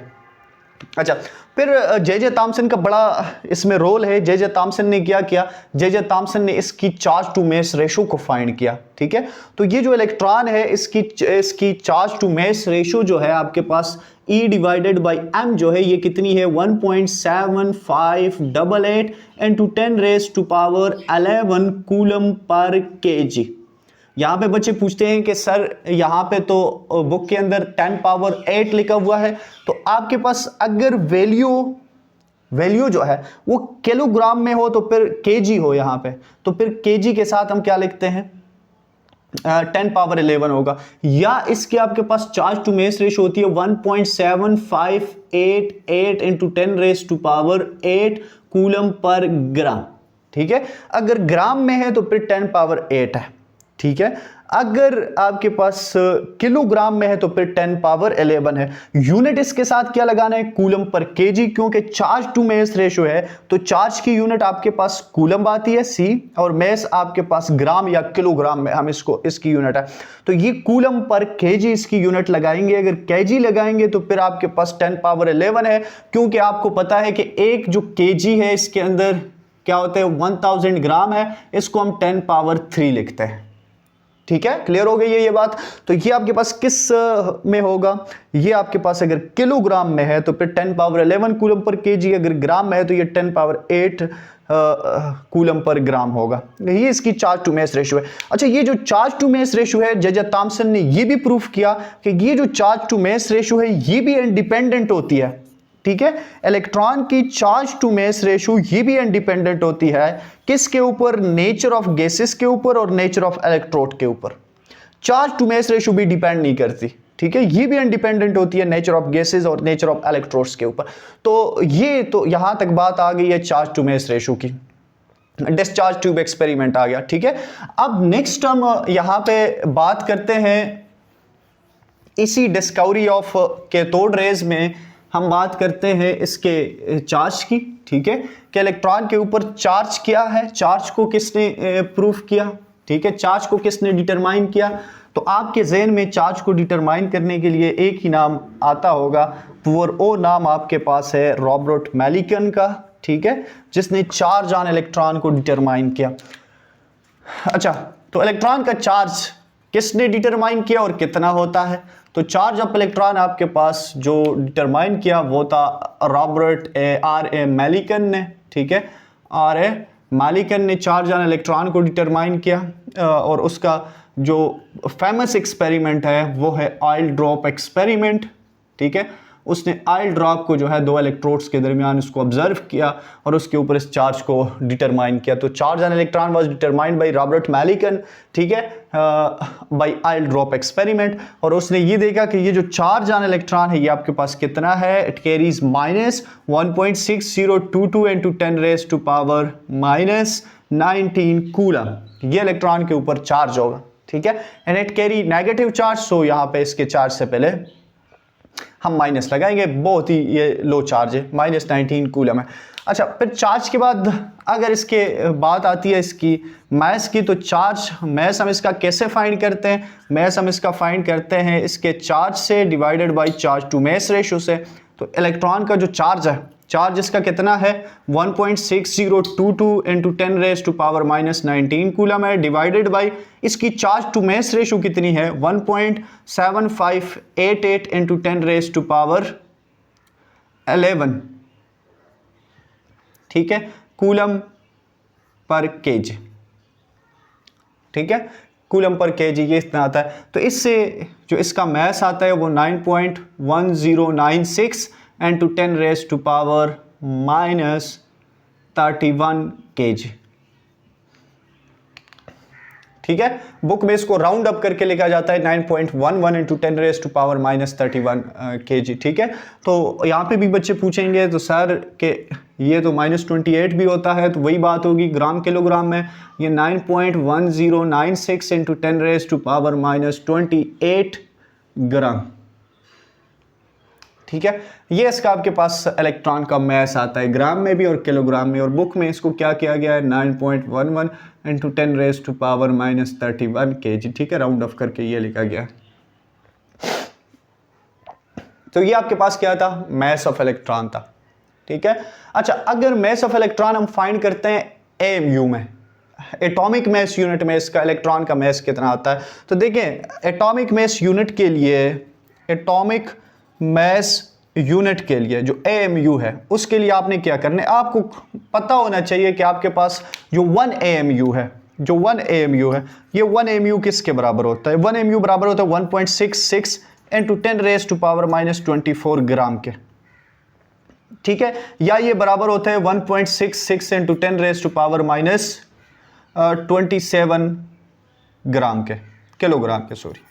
अच्छा, फिर जे थॉमसन का बड़ा इसमें रोल है। जे थॉमसन ने क्या किया? जे थॉमसन ने इसकी चार्ज टू मास रेशो को फाइंड किया, ठीक है। तो ये जो इलेक्ट्रॉन है इसकी चार्ज टू मास रेशो जो है आपके पास E डिवाइडेड बाई m जो है ये कितनी है? 1.7588 into 10 raised to power 11 coulomb per KG. यहाँ पे बच्चे पूछते हैं कि सर यहाँ पे तो बुक के अंदर 10 पावर 8 लिखा हुआ है, तो आपके पास अगर वैल्यू जो है वो किलोग्राम में हो तो फिर केजी हो यहाँ पे, तो फिर केजी के साथ हम क्या लिखते हैं? 10 पावर 11 होगा। या इसके आपके पास चार्ज टू मास रेशो होती है 1.7588 into 10 raised to power 8 coulomb per gram, ठीक है। अगर ग्राम में है तो फिर 10 पावर 8 है, ठीक है। अगर आपके पास किलोग्राम में है तो फिर 10 पावर 11 है। यूनिट इसके साथ क्या लगाना है? कूलम पर केजी, क्योंकि चार्ज टू मास रेशो है तो चार्ज की यूनिट आपके पास कूलम आती है C, और मास आपके पास ग्राम या किलोग्राम में हम इसकी यूनिट है। तो ये कूलम पर केजी इसकी यूनिट लगाएंगे। अगर केजी लगाएंगे तो फिर आपके पास 10 पावर 11 है, क्योंकि आपको पता है कि एक जो केजी है इसके अंदर क्या होता है? 1000 ग्राम है, इसको हम 10 पावर 3 लिखते हैं, ठीक है। क्लियर हो गई है ये बात? तो ये आपके पास किस में होगा? ये आपके पास अगर किलोग्राम में है तो फिर 10 पावर 11 कूलम पर केजी, अगर ग्राम में है तो ये 10 पावर 8 कूलम पर ग्राम होगा। ये इसकी चार्ज टू मास रेशो है। अच्छा, ये जो चार्ज टू मास रेशो है जे थॉमसन ने ये भी प्रूफ किया कि ये जो चार्ज टू मास रेशो है ये भी इंडिपेंडेंट होती है, ठीक है। इलेक्ट्रॉन की चार्ज टू मास रेशो ये भी इंडिपेंडेंट होती है किसके ऊपर? नेचर ऑफ गैसेस के ऊपर और नेचर ऑफ इलेक्ट्रोड के ऊपर। चार्ज टू मास रेशो भी डिपेंड नहीं करती, ठीक है। ये भी इंडिपेंडेंट होती है नेचर ऑफ गैसेस और नेचर ऑफ इलेक्ट्रोड्स के ऊपर। तो ये तो यहां तक बात आ गई है चार्ज टू मास रेशो की। डिस्चार्ज ट्यूब एक्सपेरिमेंट आ गया, ठीक है। अब नेक्स्ट हम यहां पे बात करते हैं इसी डिस्कवरी ऑफ कैथोड रेज में हम बात करते हैं इसके चार्ज की, ठीक है, कि इलेक्ट्रॉन के ऊपर चार्ज क्या है, चार्ज को किसने प्रूफ किया, ठीक है, चार्ज को किसने डिटरमाइन किया। तो आपके जहन में चार्ज को डिटरमाइन करने के लिए एक ही नाम आता होगा, वो नाम आपके पास है रॉबर्ट मैलिकन का, ठीक है, जिसने चार्ज ऑन इलेक्ट्रॉन को डिटरमाइन किया। अच्छा, तो इलेक्ट्रॉन का चार्ज किसने डिटरमाइन किया और कितना होता है? तो चार्ज ऑफ इलेक्ट्रॉन आपके पास जो डिटरमाइन किया वो था रॉबर्ट R.A. मैलिकन ने, ठीक है। R.A. मैलिकन ने चार्ज ऑन इलेक्ट्रॉन को डिटरमाइन किया और उसका जो फेमस एक्सपेरिमेंट है वो है ऑयल ड्रॉप एक्सपेरिमेंट, ठीक है। उसने आयल ड्रॉप को जो है दो इलेक्ट्रोड्स के दरमियान उसको ऑब्जर्व किया और उसके ऊपर इस चार्ज को डिटरमाइन किया। तो charge on electron was determined by Robert Millikan, ठीक है, बाय आयल ड्रॉप एक्सपेरिमेंट। और उसने ये देखा कि ये जो चार्ज ऑन इलेक्ट्रॉन है ये आपके पास कितना है, it carries -1.6022 into 10 raised to power -19 coulomb. ये इलेक्ट्रॉन के ऊपर चार्ज होगा, ठीक है, and it carry negative charge. So यहां पे इसके चार्ज से पहले हम माइनस लगाएंगे, बहुत ही ये लो चार्ज है, -19 कूलम है। अच्छा, फिर चार्ज के बाद अगर इसके बात आती है इसकी मैस की, तो चार्ज मैस हम इसका कैसे फाइंड करते हैं? मैस हम इसका फाइंड करते हैं इसके चार्ज से divided by charge to mass ratio से। तो इलेक्ट्रॉन का जो चार्ज है, चार्ज इसका कितना है 1.6022 into 10 raised to power -19 coulomb है, डिवाइडेड बाय इसकी चार्ज टू मैस रेशो कितनी है 1.7588 into 10 raised to power 11, ठीक है, कूलम पर केजी, ठीक है, कूलम पर केजी ये इतना आता है। तो इससे जो इसका मैस आता है वो 9.1096 and to 10 raised to power -31 kg, ठीक है। बुक में इसको राउंड अप करके लिखा जाता है 9.11 into 10 raised to power -31 kg, ठीक है। तो यहाँ पे भी बच्चे पूछेंगे तो सर के ये तो -28 भी होता है, तो वही बात होगी ग्राम किलोग्राम में। ये 9.1096 into 10 raised to power -28 ग्राम, ठीक है। ये इसका आपके पास इलेक्ट्रॉन का मैस आता है ग्राम में भी और किलोग्राम में, और बुक में इसको क्या किया गया है 9.11 into 10 raised to power -31 kg, ठीक है, राउंड ऑफ करके ये लिखा गया। तो ये आपके पास क्या था, मैस ऑफ इलेक्ट्रॉन था, ठीक है। अच्छा, अगर मैस ऑफ इलेक्ट्रॉन हम फाइंड करते हैं AMU में, एटॉमिक मैस यूनिट में इसका इलेक्ट्रॉन का मैस कितना आता है, तो देखें एटॉमिक मैस यूनिट के लिए, एटॉमिक मैस यूनिट के लिए जो AMU है उसके लिए आपने क्या करना है, आपको पता होना चाहिए कि आपके पास जो 1 AMU है, जो 1 AMU है, ये 1 AMU किसके बराबर होता है, 1 AMU बराबर होता है 1.66 into 10 raised to power -24 ग्राम के, ठीक है, या ये बराबर होता है 1.66 into 10 raised to power -27 ग्राम के, किलोग्राम के, सॉरी,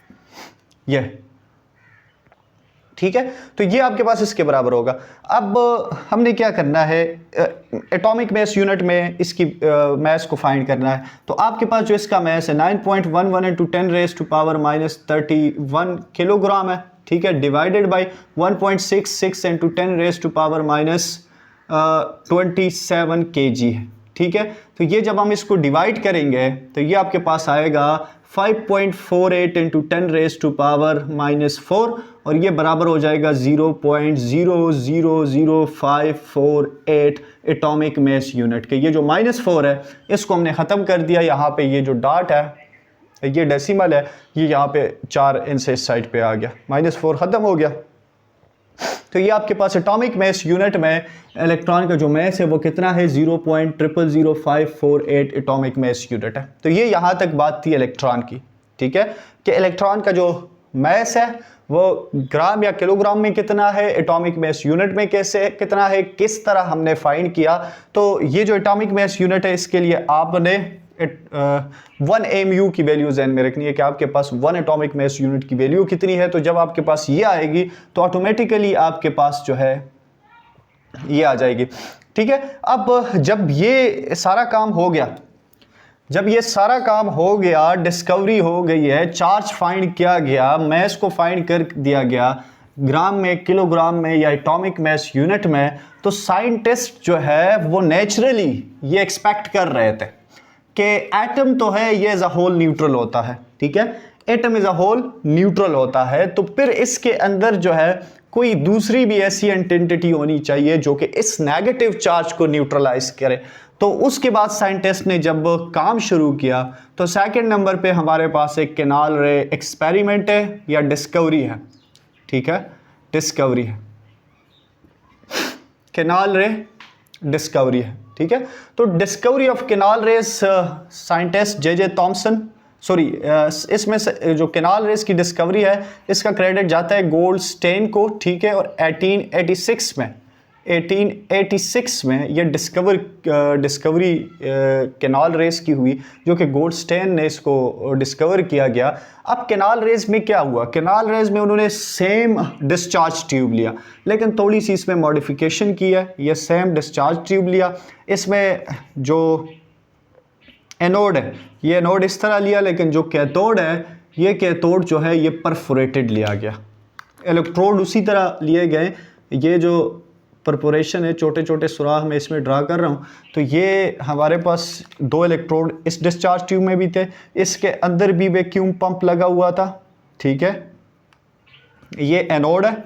ये, ठीक है। तो ये आपके पास इसके बराबर होगा। अब हमने क्या करना है, एटॉमिक मैस यूनिट में इसकी मैस को फाइंड करना है। तो आपके पास जो इसका मैस है 9.11 into 10 raised to power -31 kilogram है, ठीक है, divided by 1.66 into 10 raised to power -27 kg है, ठीक है। तो ये जब हम इसको डिवाइड करेंगे तो ये आपके पास आएगा 5.48 into 10 raised to power -4, और ये बराबर हो जाएगा 0.000548 एटॉमिक मैस यूनिट के। ये जो -4 है इसको हमने ख़त्म कर दिया, यहाँ पे ये जो डॉट है ये डेसिमल है, ये यहाँ पे 4 इनसे इस साइड पे आ गया, -4 ख़त्म हो गया। तो ये आपके पास एटॉमिक मैस यूनिट में इलेक्ट्रॉन का जो मैस है वो कितना है 0.000548 एटॉमिक मैस यूनिट है। तो ये यहाँ तक बात थी इलेक्ट्रॉन की, ठीक है, कि इलेक्ट्रॉन का जो मैस है वो ग्राम या किलोग्राम में कितना है, एटॉमिक मैस यूनिट में कैसे कितना है, किस तरह हमने फाइंड किया। तो ये जो एटॉमिक मैस यूनिट है इसके लिए आपने 1 AMU की वैल्यू ज़हन में रखनी है कि आपके पास 1 एटॉमिक मैस यूनिट की वैल्यू कितनी है। तो जब आपके पास ये आएगी तो ऑटोमेटिकली आपके पास जो है ये आ जाएगी, ठीक है। अब जब ये सारा काम हो गया, जब ये सारा काम हो गया, डिस्कवरी हो गई है, चार्ज फाइंड किया गया, मैस को फाइंड कर दिया गया ग्राम में, किलोग्राम में या एटॉमिक मैस यूनिट में, तो साइंटिस्ट जो है वो नेचुरली ये एक्सपेक्ट कर रहे थे कि एटम तो है ये एज अ होल न्यूट्रल होता है, ठीक है, atom as a whole neutral होता है, तो फिर इसके अंदर जो है कोई दूसरी भी ऐसी एंटिटी होनी चाहिए जो कि इस नेगेटिव चार्ज को न्यूट्रलाइज करे। तो उसके बाद साइंटिस्ट ने जब काम शुरू किया तो सेकंड नंबर पे हमारे पास एक केनाल रे एक्सपेरिमेंट है या डिस्कवरी है, ठीक है, डिस्कवरी है, केनाल रे डिस्कवरी है, ठीक है। तो discovery of canal rays scientist J Thomson sorry इसमें से जो कैनाल रेस की डिस्कवरी है इसका क्रेडिट जाता है गोल्डस्टेन को, ठीक है। और 1886 में ये डिस्कवरी कैनाल रेस की हुई, जो कि गोल्डस्टेन ने इसको डिस्कवर किया गया। अब कैनाल रेस में क्या हुआ, कैनाल रेस में उन्होंने सेम डिस्चार्ज ट्यूब लिया, लेकिन थोड़ी सी इसमें मॉडिफिकेशन की है। ये सेम डिस्चार्ज ट्यूब लिया, इसमें जो एनोड है ये एनोड इस तरह लिया, लेकिन जो कैथोड है ये कैथोड जो है ये परफोरेटेड लिया गया। इलेक्ट्रोड उसी तरह लिए गए। ये जो परफोरेशन है, छोटे छोटे सुराख मैं इसमें ड्रा कर रहा हूँ, तो ये हमारे पास 2 इलेक्ट्रोड इस डिस्चार्ज ट्यूब में भी थे, इसके अंदर भी वैक्यूम पंप लगा हुआ था, ठीक है। ये एनोड है,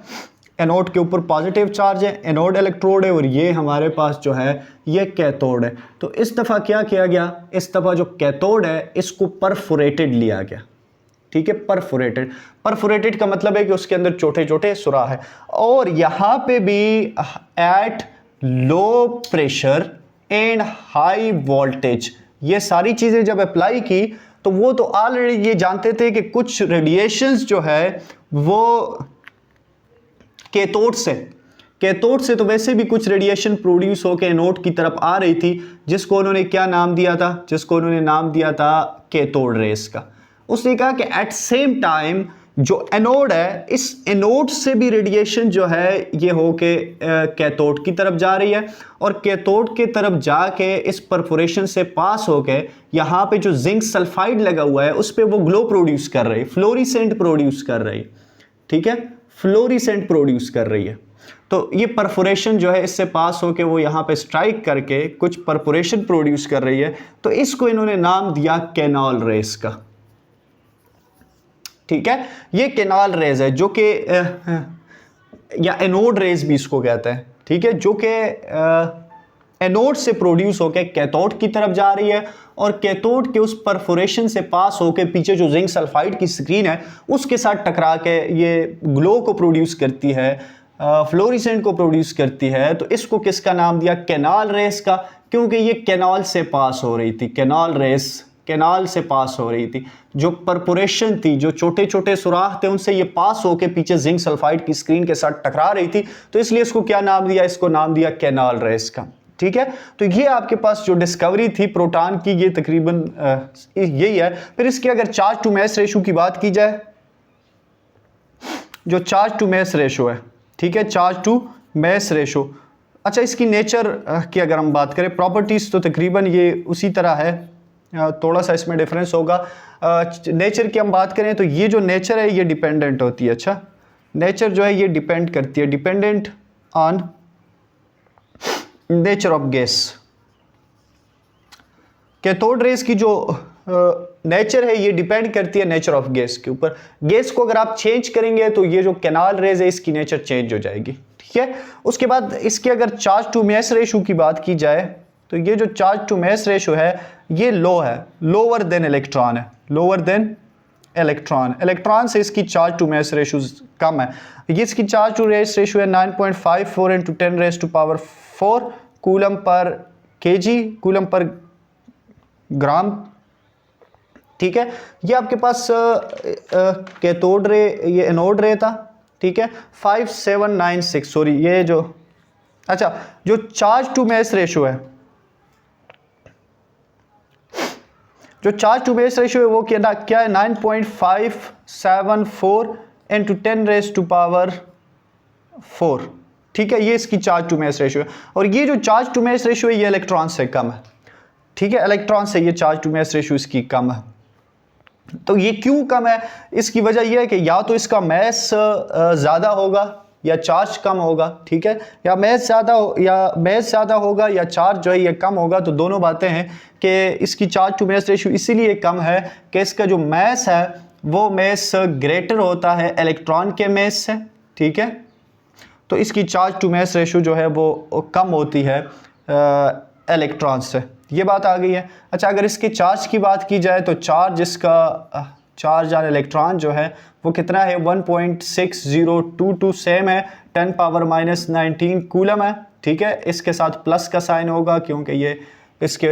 एनोड के ऊपर पॉजिटिव चार्ज है, एनोड इलेक्ट्रोड है, और ये हमारे पास जो है ये कैथोड है। तो इस दफ़ा क्या किया गया, इस दफ़ा जो कैथोड है इसको परफोरेटेड लिया गया, ठीक है। परफोरेटेड का मतलब है कि उसके अंदर छोटे छोटे सुराख है। और यहाँ पे भी at low pressure and high voltage, ये सारी चीज़ें जब अप्लाई की तो वो तो ऑलरेडी ये जानते थे कि कुछ रेडिएशंस जो है वो कैथोड से तो वैसे भी कुछ रेडिएशन प्रोड्यूस होकर एनोड की तरफ आ रही थी, जिसको उन्होंने क्या नाम दिया था, जिसको उन्होंने नाम दिया था कैथोड रेस का। उसने कहा कि एट सेम टाइम जो एनोड है, इस एनोड से भी रेडिएशन जो है ये होके कैथोड की तरफ जा रही है, और कैथोड के तरफ जाके इस परफोरेशन से पास होके यहाँ पे जो जिंक सल्फाइड लगा हुआ है उस पर वो ग्लो प्रोड्यूस कर रही है, फ्लोरिसेंट प्रोड्यूस कर रही है, ठीक है, फ्लोरिसेंट प्रोड्यूस कर रही है। तो ये परफोरेशन जो है इससे पास होके वो यहाँ पे स्ट्राइक करके कुछ परफोरेशन प्रोड्यूस कर रही है, तो इसको इन्होंने नाम दिया कैनाल रेस का, ठीक है। ये कैनाल रेज है जो कि या एनोड रेज भी इसको कहते हैं, ठीक है, जो कि एनोड से प्रोड्यूस होकर कैथोड की तरफ जा रही है, और कैथोड के उस परफोरेशन से पास होकर पीछे जो जिंक सल्फाइड की स्क्रीन है उसके साथ टकरा के ये ग्लो को प्रोड्यूस करती है, फ्लोरिसेंट को प्रोड्यूस करती है। तो इसको किसका नाम दिया, कैनाल रेस का, क्योंकि ये कैनाल से पास हो रही थी, कैनाल रेस कैनाल से पास हो रही थी। जो परपोरेशन थी, जो छोटे छोटे सुराख थे, उनसे ये पास होके पीछे जिंक सल्फाइड की स्क्रीन के साथ टकरा रही थी, तो इसलिए इसको क्या नाम दिया, इसको नाम दिया कैनाल रेस का, ठीक है। तो ये आपके पास जो डिस्कवरी थी प्रोटॉन की, ये तकरीबन यही है। फिर इसके अगर चार्ज टू मास रेशो की बात की जाए, जो चार्ज टू मास रेशो है, ठीक है, चार्ज टू मास रेशो, अच्छा इसकी नेचर की अगर हम बात करें, प्रॉपर्टीज़ तो तकरीबन ये उसी तरह है, थोड़ा सा इसमें डिफरेंस होगा। नेचर की हम बात करें तो ये जो नेचर है ये डिपेंडेंट होती है, अच्छा नेचर जो है ये डिपेंड करती है, dependent on nature of gas. Cathode rays की जो नेचर है ये डिपेंड करती है नेचर ऑफ गैस के ऊपर। गैस को अगर आप चेंज करेंगे तो ये जो कैनाल रेज है इसकी नेचर चेंज हो जाएगी, ठीक है। उसके बाद इसके अगर चार्ज टू मास रेशो की बात की जाए तो ये जो चार्ज टू मास रेशो है ये लो है, लोअर देन इलेक्ट्रॉन है, लोअर देन इलेक्ट्रॉन। इलेक्ट्रॉन से इसकी चार्ज टू मास रेशो कम है। ये इसकी चार्ज टू मास रेशो है 9.54 into 10 raise to power 4 coulomb per kg, coulomb per gram, ठीक है। ये आपके पास कैथोड रे, ये एनोड रे था, ठीक है, 5796, सॉरी ये जो, अच्छा जो चार्ज टू मास रेशो है, जो चार्ज टू मास रेशो है वो क्या है 9.574 इंटू 10 रेज टू पावर 4, ठीक है, ये इसकी चार्ज टू मास रेशो है। और ये जो चार्ज टू मास रेशो है ये इलेक्ट्रॉन से कम है, ठीक है, इलेक्ट्रॉन से ये चार्ज टू मास रेशो इसकी कम है। तो ये क्यों कम है, इसकी वजह यह है कि या तो इसका मास ज़्यादा होगा या चार्ज कम होगा, ठीक है, या मास ज़्यादा होगा या चार्ज जो है ये कम होगा। तो दोनों बातें हैं कि इसकी चार्ज टू मास रेशो इसीलिए कम है कि इसका जो मास है वो मास ग्रेटर होता है इलेक्ट्रॉन के मास से, ठीक है। तो इसकी चार्ज टू मास रेशो जो है वो कम होती है इलेक्ट्रॉन से, ये बात आ गई है। अच्छा अगर इसके चार्ज की बात की जाए तो चार्ज, इसका चार्ज ऑन इलेक्ट्रॉन जो है वो कितना है 1.6022, सेम है 10 पावर माइनस 19 कूलम है, ठीक है। इसके साथ प्लस का साइन होगा क्योंकि ये इसके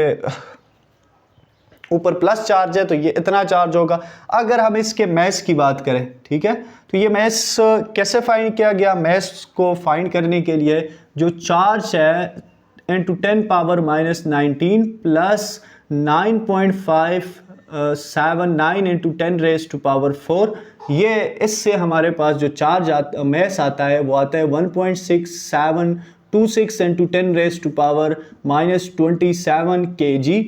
ऊपर प्लस चार्ज है तो ये इतना चार्ज होगा। अगर हम इसके मैस की बात करें, ठीक है, तो ये मैस कैसे फाइंड किया गया? मैस को फाइंड करने के लिए जो चार्ज है 10 power -19 plus 9.579 into 10 raise to power 4, ये इससे हमारे पास जो चार्ज मैस आता है वो आता है 1.6726 into 10 raise to power -27 kg,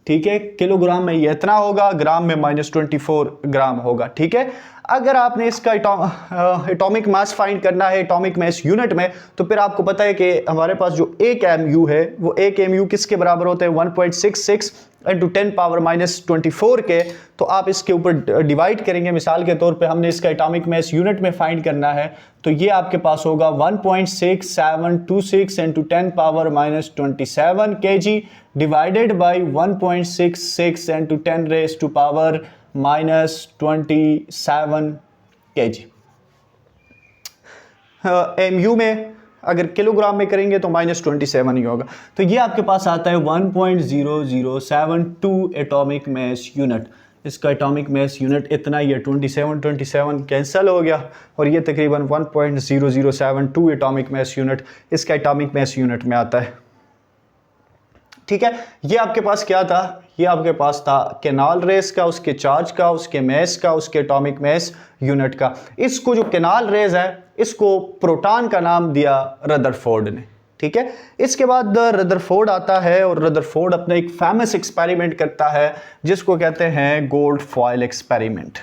ठीक है। किलोग्राम में ये इतना होगा, ग्राम में -24 ग्राम होगा, ठीक है। अगर आपने इसका एटॉमिक मास फाइंड करना है एटॉमिक मास यूनिट में, तो फिर आपको पता है कि हमारे पास जो 1 mu है वो 1 mu किसके बराबर होते हैं? 1.66 इंटू 10 पावर -24 के। तो आप इसके ऊपर डिवाइड करेंगे। मिसाल के तौर पे हमने इसका एटॉमिक मास यूनिट में फाइंड करना है, तो ये आपके पास होगा 1.6726 into 10 power -27 kg divided by 1.66 into 10 raise to power -27 kg। mu में अगर किलोग्राम में करेंगे तो -27 ही होगा। तो ये आपके पास आता है 1.0072 एटॉमिक मास यूनिट। इसका एटॉमिक मास यूनिट इतना ही है, 27 कैंसिल हो गया और ये तकरीबन 1.0072 एटॉमिक मास यूनिट इसका एटॉमिक मास यूनिट में आता है, ठीक है। ये आपके पास क्या था? ये आपके पास था केनाल रेस का, उसके चार्ज का, उसके मैस का, उसके एटॉमिक मास यूनिट का। इसको जो केनाल रेस है इसको प्रोटॉन का नाम दिया रदरफोर्ड ने, ठीक है। इसके बाद रदरफोर्ड आता है और रदरफोर्ड अपना एक फेमस एक्सपेरिमेंट करता है जिसको कहते हैं गोल्ड फॉयल एक्सपेरिमेंट,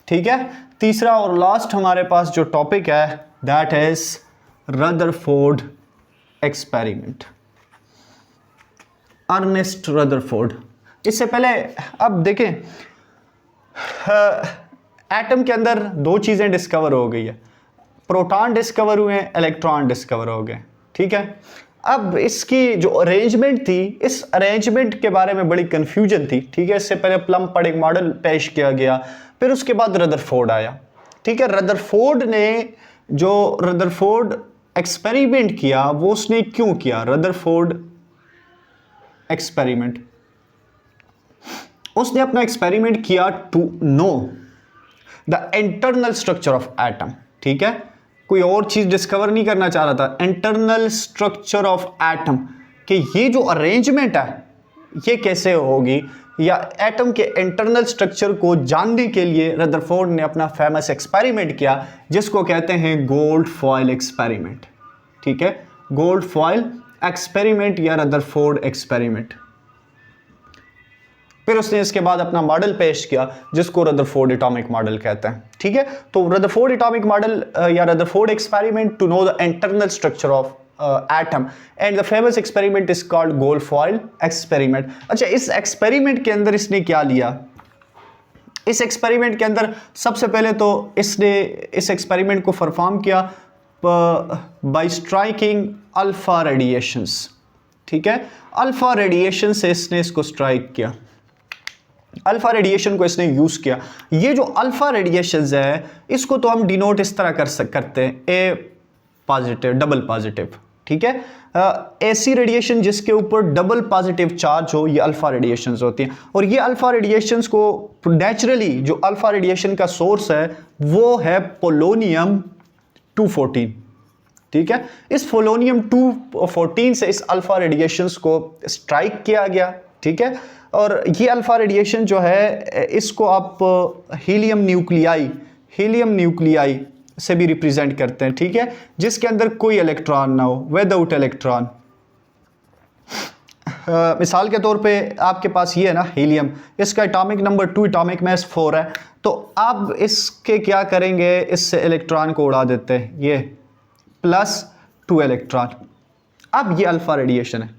ठीक है। तीसरा और लास्ट हमारे पास जो टॉपिक है that is Rutherford experiment, Ernest Rutherford. इससे पहले अब देखें, एटम के अंदर दो चीजें डिस्कवर हो गई है, प्रोटॉन डिस्कवर हुए हैं, इलेक्ट्रॉन डिस्कवर हो गए, ठीक है। अब इसकी जो अरेंजमेंट थी, इस अरेंजमेंट के बारे में बड़ी कंफ्यूजन थी, ठीक है। इससे पहले प्लम पर एक मॉडल पेश किया गया, फिर उसके बाद रदरफोर्ड आया, ठीक है। रदरफोर्ड ने जो रदरफोर्ड एक्सपेरिमेंट किया वो उसने क्यों किया? रदरफोर्ड एक्सपेरिमेंट, उसने अपना एक्सपेरिमेंट किया to know the internal structure of atom, ठीक है। कोई और चीज डिस्कवर नहीं करना चाह रहा था, इंटरनल स्ट्रक्चर ऑफ एटम, कि ये जो अरेंजमेंट है ये कैसे होगी, या एटम के इंटरनल स्ट्रक्चर को जानने के लिए रदरफोर्ड ने अपना फेमस एक्सपेरिमेंट किया जिसको कहते हैं गोल्ड फॉयल एक्सपेरिमेंट, ठीक है। गोल्ड फॉयल एक्सपेरिमेंट या रदरफोर्ड एक्सपेरिमेंट। फिर उसने इसके बाद अपना मॉडल पेश किया जिसको रदरफोर्ड एटॉमिक मॉडल कहते हैं, ठीक है। तो रदरफोर्ड एटॉमिक मॉडल या Rutherford experiment to know the internal structure of atom and the famous experiment is called gold foil experiment. अच्छा, इस एक्सपेरिमेंट के अंदर इसने क्या लिया? इस एक्सपेरिमेंट के अंदर सबसे पहले तो इसने इस एक्सपेरिमेंट को परफॉर्म किया बाय स्ट्राइकिंग अल्फा रेडिएशंस, ठीक है। अल्फा रेडिएशन से इसने इसको स्ट्राइक किया, अल्फा रेडिएशन को इसने यूज किया। ये जो अल्फा रेडिएशंस है इसको तो हम डिनोट इस तरह करते हैं, ए पॉजिटिव, डबल पॉजिटिव, ठीक है। ऐसी रेडिएशन जिसके ऊपर डबल पॉजिटिव चार्ज हो ये अल्फा रेडिएशंस होती हैं। और ये अल्फा रेडिएशंस को नेचुरली जो अल्फा रेडिएशन का सोर्स है वो है पोलोनियम 214, ठीक है। इस पोलोनियम 214 से इस अल्फा रेडिएशंस को स्ट्राइक किया गया, ठीक है। और ये अल्फा रेडिएशन जो है इसको आप हीलियम न्यूक्लियाई से भी रिप्रेजेंट करते हैं, ठीक है, जिसके अंदर कोई इलेक्ट्रॉन ना हो, विदाउट इलेक्ट्रॉन। मिसाल के तौर पे आपके पास ये है ना हीलियम, इसका एटॉमिक नंबर 2, एटॉमिक मास 4 है, तो आप इसके क्या करेंगे, इससे इलेक्ट्रॉन को उड़ा देते हैं, ये +2 इलेक्ट्रॉन। अब ये अल्फा रेडिएशन है,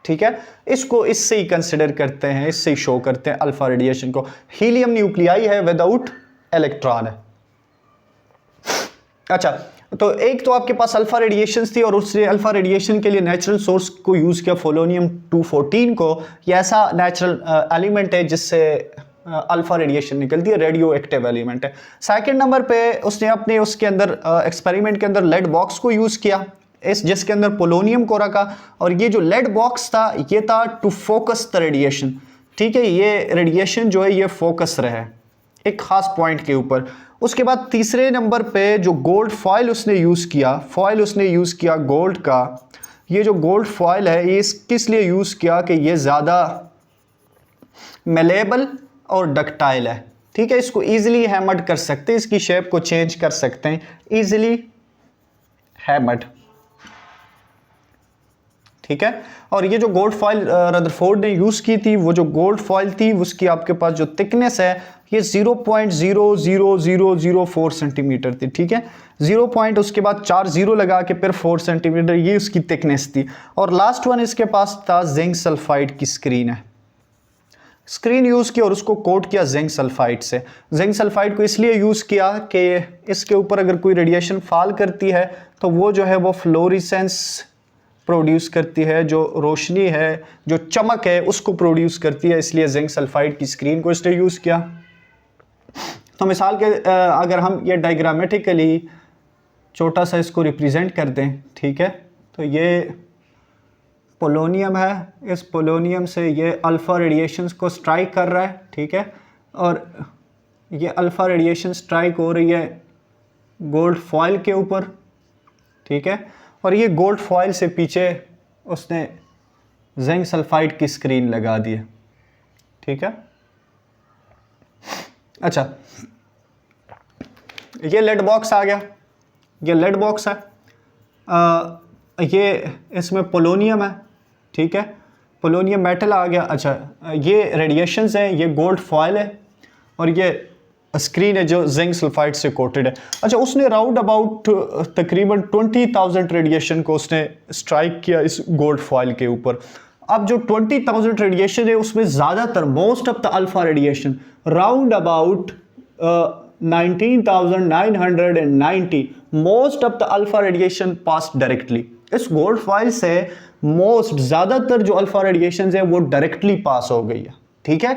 ठीक है। इसको इससे ही कंसिडर करते हैं, इससे ही शो करते हैं अल्फा रेडिएशन को। हीलियम न्यूक्लियाई है, विदाउट इलेक्ट्रॉन है। अच्छा, तो एक तो आपके पास अल्फा रेडिएशंस थी और उसने अल्फा रेडिएशन के लिए नेचुरल सोर्स को यूज किया पोलोनियम 214 को। ये ऐसा नेचुरल एलिमेंट है जिससे अल्फा रेडिएशन निकलती है, रेडियो एक्टिव एलिमेंट है। सेकंड नंबर पे उसने अपने उसके अंदर एक्सपेरिमेंट के अंदर लेड बॉक्स को यूज किया, इस जिसके अंदर पोलोनियम को रखा, और ये जो लेड बॉक्स था ये था टू फोकस द रेडिएशन, ठीक है, ये रेडिएशन जो है ये फोकस रहे एक खास पॉइंट के ऊपर। उसके बाद तीसरे नंबर पे जो गोल्ड फॉयल उसने यूज़ किया गोल्ड का, ये जो गोल्ड फॉयल है ये किस लिए यूज़ किया कि ये ज़्यादा मेलेबल और डक्टाइल है, ठीक है, इसको ईजिली हैमर्ड कर सकते हैं, इसकी शेप को चेंज कर सकते हैं, ईजिली हैमर्ड, ठीक है। और ये जो गोल्ड फॉयल रदरफोर्ड ने यूज़ की थी, वो जो गोल्ड फॉयल थी उसकी आपके पास जो थिकनेस है ये 0.00004 सेंटीमीटर थी, ठीक है, 0 पॉइंट उसके बाद 4 0 लगा के फिर 4 सेंटीमीटर, ये उसकी थिकनेस थी। और लास्ट वन इसके पास था जिंक सल्फाइड की स्क्रीन है, स्क्रीन यूज़ की और उसको कोट किया जिंक सल्फाइड से। जिंक सल्फाइड को इसलिए यूज़ किया कि इसके ऊपर अगर कोई रेडिएशन फॉल करती है तो वो जो है वो फ्लोरेसेंस प्रोड्यूस करती है, जो रोशनी है, जो चमक है उसको प्रोड्यूस करती है, इसलिए जिंक सल्फाइड की स्क्रीन को इसने यूज़ किया। तो मिसाल के अगर हम ये डायग्रामेटिकली छोटा सा इसको रिप्रेजेंट कर दें, ठीक है, तो ये पोलोनियम है, इस पोलोनियम से ये अल्फ़ा रेडिएशंस को स्ट्राइक कर रहा है, ठीक है, और ये अल्फ़ा रेडिएशन स्ट्राइक हो रही है गोल्ड फॉयल के ऊपर, ठीक है, और ये गोल्ड फॉयल से पीछे उसने जिंक सल्फाइड की स्क्रीन लगा दी है, ठीक है। अच्छा, ये लेड बॉक्स आ गया, ये लेड बॉक्स है, ये इसमें पोलोनियम है, ठीक है, पोलोनियम मेटल आ गया। अच्छा, ये रेडिएशंस हैं, ये गोल्ड फॉयल है और ये स्क्रीन है जो जिंक सल्फाइड से कोटेड है। अच्छा, उसने राउंड अबाउट तकरीबन 20,000 रेडिएशन को उसने स्ट्राइक किया इस गोल्ड फॉयल के ऊपर। अब जो 20,000 रेडिएशन है उसमें ज़्यादातर most of the alpha radiation round about 19,990 most of the alpha radiation pass directly इस गोल्ड फॉयल से। मोस्ट ज़्यादातर जो अल्फा रेडिएशन है वो डायरेक्टली पास हो गई है, ठीक है।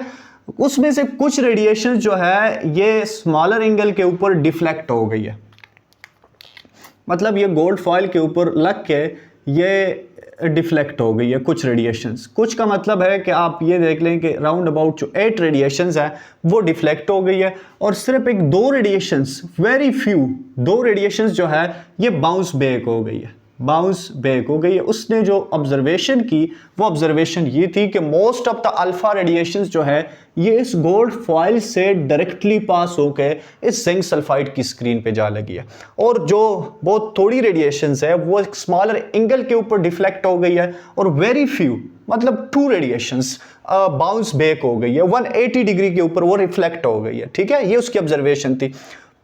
उसमें से कुछ रेडिएशन जो है ये स्मॉलर एंगल के ऊपर डिफ्लेक्ट हो गई है, मतलब ये गोल्ड फॉयल के ऊपर लग के ये डिफ्लेक्ट हो गई है कुछ रेडिएशंस। कुछ का मतलब है कि आप ये देख लें कि राउंड अबाउट जो 8 रेडिएशंस है वो डिफ्लेक्ट हो गई है, और सिर्फ एक 2 रेडिएशंस, वेरी फ्यू 2 रेडिएशंस जो है ये बाउंस बैक हो गई है, बाउंस बैक हो गई है। उसने जो ऑब्जर्वेशन की वो ऑब्जर्वेशन ये थी कि most of the alpha radiations जो है ये इस गोल्ड फॉयल से डायरेक्टली पास होकर इस जिंक सल्फाइड की स्क्रीन पे जा लगी है, और जो बहुत थोड़ी रेडिएशंस है वो एक स्मॉलर एंगल के ऊपर डिफ्लेक्ट हो गई है, और वेरी फ्यू मतलब 2 रेडिएशंस बाउंस बैक हो गई है, 180 डिग्री के ऊपर वो रिफ्लेक्ट हो गई है, ठीक है। ये उसकी ऑब्जर्वेशन थी।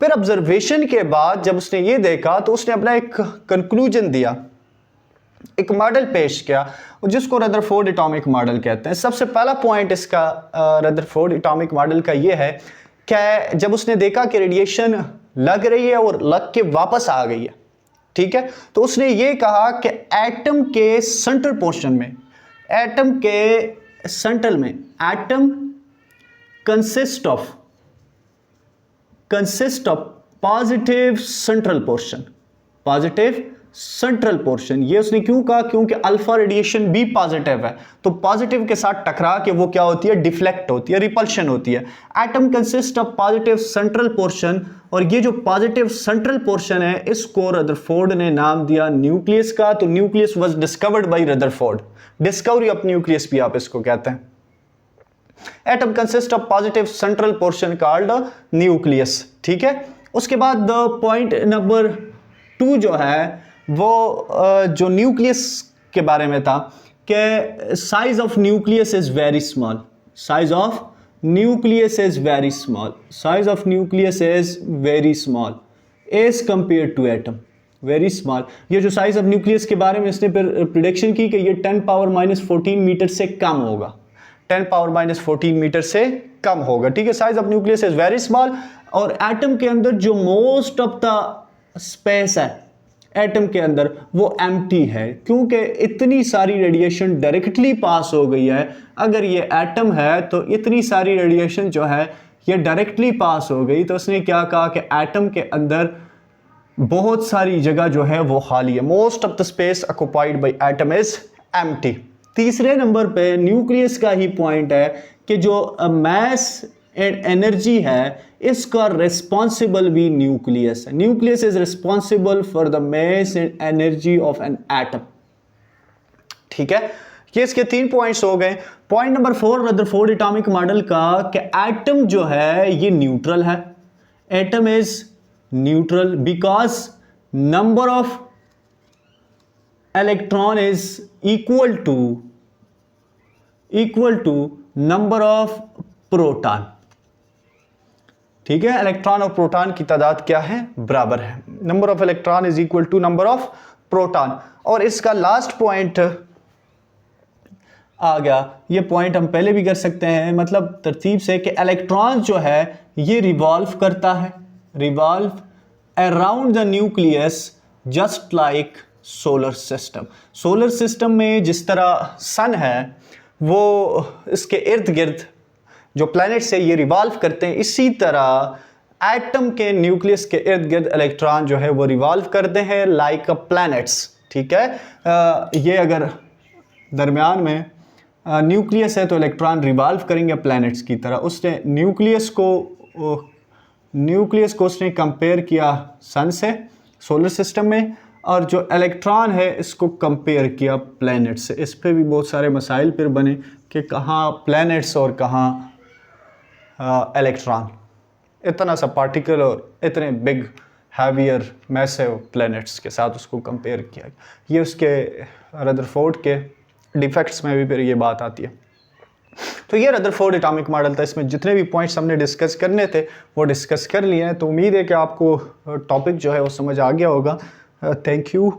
फिर ऑब्जर्वेशन के बाद जब उसने ये देखा तो उसने अपना एक कंक्लूजन दिया, एक मॉडल पेश किया जिसको रदरफोर्ड एटॉमिक मॉडल कहते हैं। सबसे पहला पॉइंट इसका रदरफोर्ड एटॉमिक मॉडल का ये है कि जब उसने देखा कि रेडिएशन लग रही है और लग के वापस आ गई है, ठीक है, तो उसने ये कहा कि एटम के सेंटर पोर्शन में, एटम के सेंटर में, atom consist of positive central portion, positive central portion. ये उसने क्यों कहा? क्योंकि अल्फा रेडिएशन भी पॉजिटिव है, तो पॉजिटिव के साथ टकरा के वो क्या होती है? डिफ्लेक्ट होती है, रिपल्शन होती है। Atom consist of positive central portion, और ये जो पॉजिटिव सेंट्रल पोर्शन है इसको रदरफोर्ड ने नाम दिया न्यूक्लियस का। तो nucleus was discovered by Rutherford, discovery of nucleus भी आप इसको कहते हैं। Atom consist of positive central portion called nucleus, ठीक है। उसके बाद पॉइंट नंबर 2 जो है वो जो न्यूक्लियस के बारे में था कि size of nucleus is very small, size of nucleus is very small, size of nucleus is very small as compare to atom, very small. ये जो साइज ऑफ न्यूक्लियस के बारे में इसने फिर प्रिडिक्शन की कि ये 10⁻⁻14 मीटर से कम होगा, 10⁻⁻14 मीटर से कम होगा, ठीक है। Size of nucleus is very small. और एटम के अंदर जो मोस्ट ऑफ द स्पेस है एटम के अंदर वो एम्प्टी है, क्योंकि इतनी सारी रेडिएशन डायरेक्टली पास हो गई है। अगर ये एटम है तो इतनी सारी रेडिएशन जो है ये डायरेक्टली पास हो गई, तो उसने क्या कहा कि एटम के अंदर बहुत सारी जगह जो है वो खाली है। Most of the space occupied by atom is empty. तीसरे नंबर पे न्यूक्लियस का ही पॉइंट है कि जो मैस एंड एनर्जी है इसका रिस्पॉन्सिबल भी न्यूक्लियस है। Nucleus is responsible for the mass and energy of an atom. ठीक है, ये इसके 3 पॉइंट्स हो गए। Point number 4 Rutherford atomic model का कि एटम जो है ये न्यूट्रल है। Atom is neutral because number of electron is equal to number of proton. ठीक है, इलेक्ट्रॉन और प्रोटॉन की तादाद क्या है, बराबर है। Number of electron is equal to number of proton. और इसका लास्ट पॉइंट आ गया, ये पॉइंट हम पहले भी कर सकते हैं, मतलब तरतीब से कि इलेक्ट्रॉन जो है ये रिवॉल्व करता है, revolve around the nucleus just like solar system. Solar system में जिस तरह सन है वो इसके इर्द गिर्द जो प्लैनेट्स है ये रिवॉल्व करते हैं, इसी तरह एटम के न्यूक्लियस के इर्द गिर्द इलेक्ट्रॉन जो है वो रिवॉल्व करते हैं लाइक अ प्लैनेट्स। ठीक है, ये अगर दरमियान में न्यूक्लियस है तो इलेक्ट्रॉन रिवॉल्व करेंगे प्लैनेट्स की तरह। उसने न्यूक्लियस को उसने कंपेयर किया सन से सोलर सिस्टम में, और जो इलेक्ट्रॉन है इसको कंपेयर किया प्लैनेट से। इस पे भी बहुत सारे मसाइल फिर बने कि कहाँ प्लैनेट्स और कहाँ इलेक्ट्रॉन। इतना सा पार्टिकल और इतने बिग हैवियर मैसिव प्लैनेट्स के साथ उसको कंपेयर किया। ये उसके रदरफोर्ड के डिफेक्ट्स में भी फिर ये बात आती है। तो ये रदरफोर्ड एटॉमिक मॉडल था, इसमें जितने भी पॉइंट्स हमने डिस्कस करने थे वो डिस्कस कर लिए हैं। तो उम्मीद है कि आपको टॉपिक जो है वो समझ आ गया होगा। Thank you.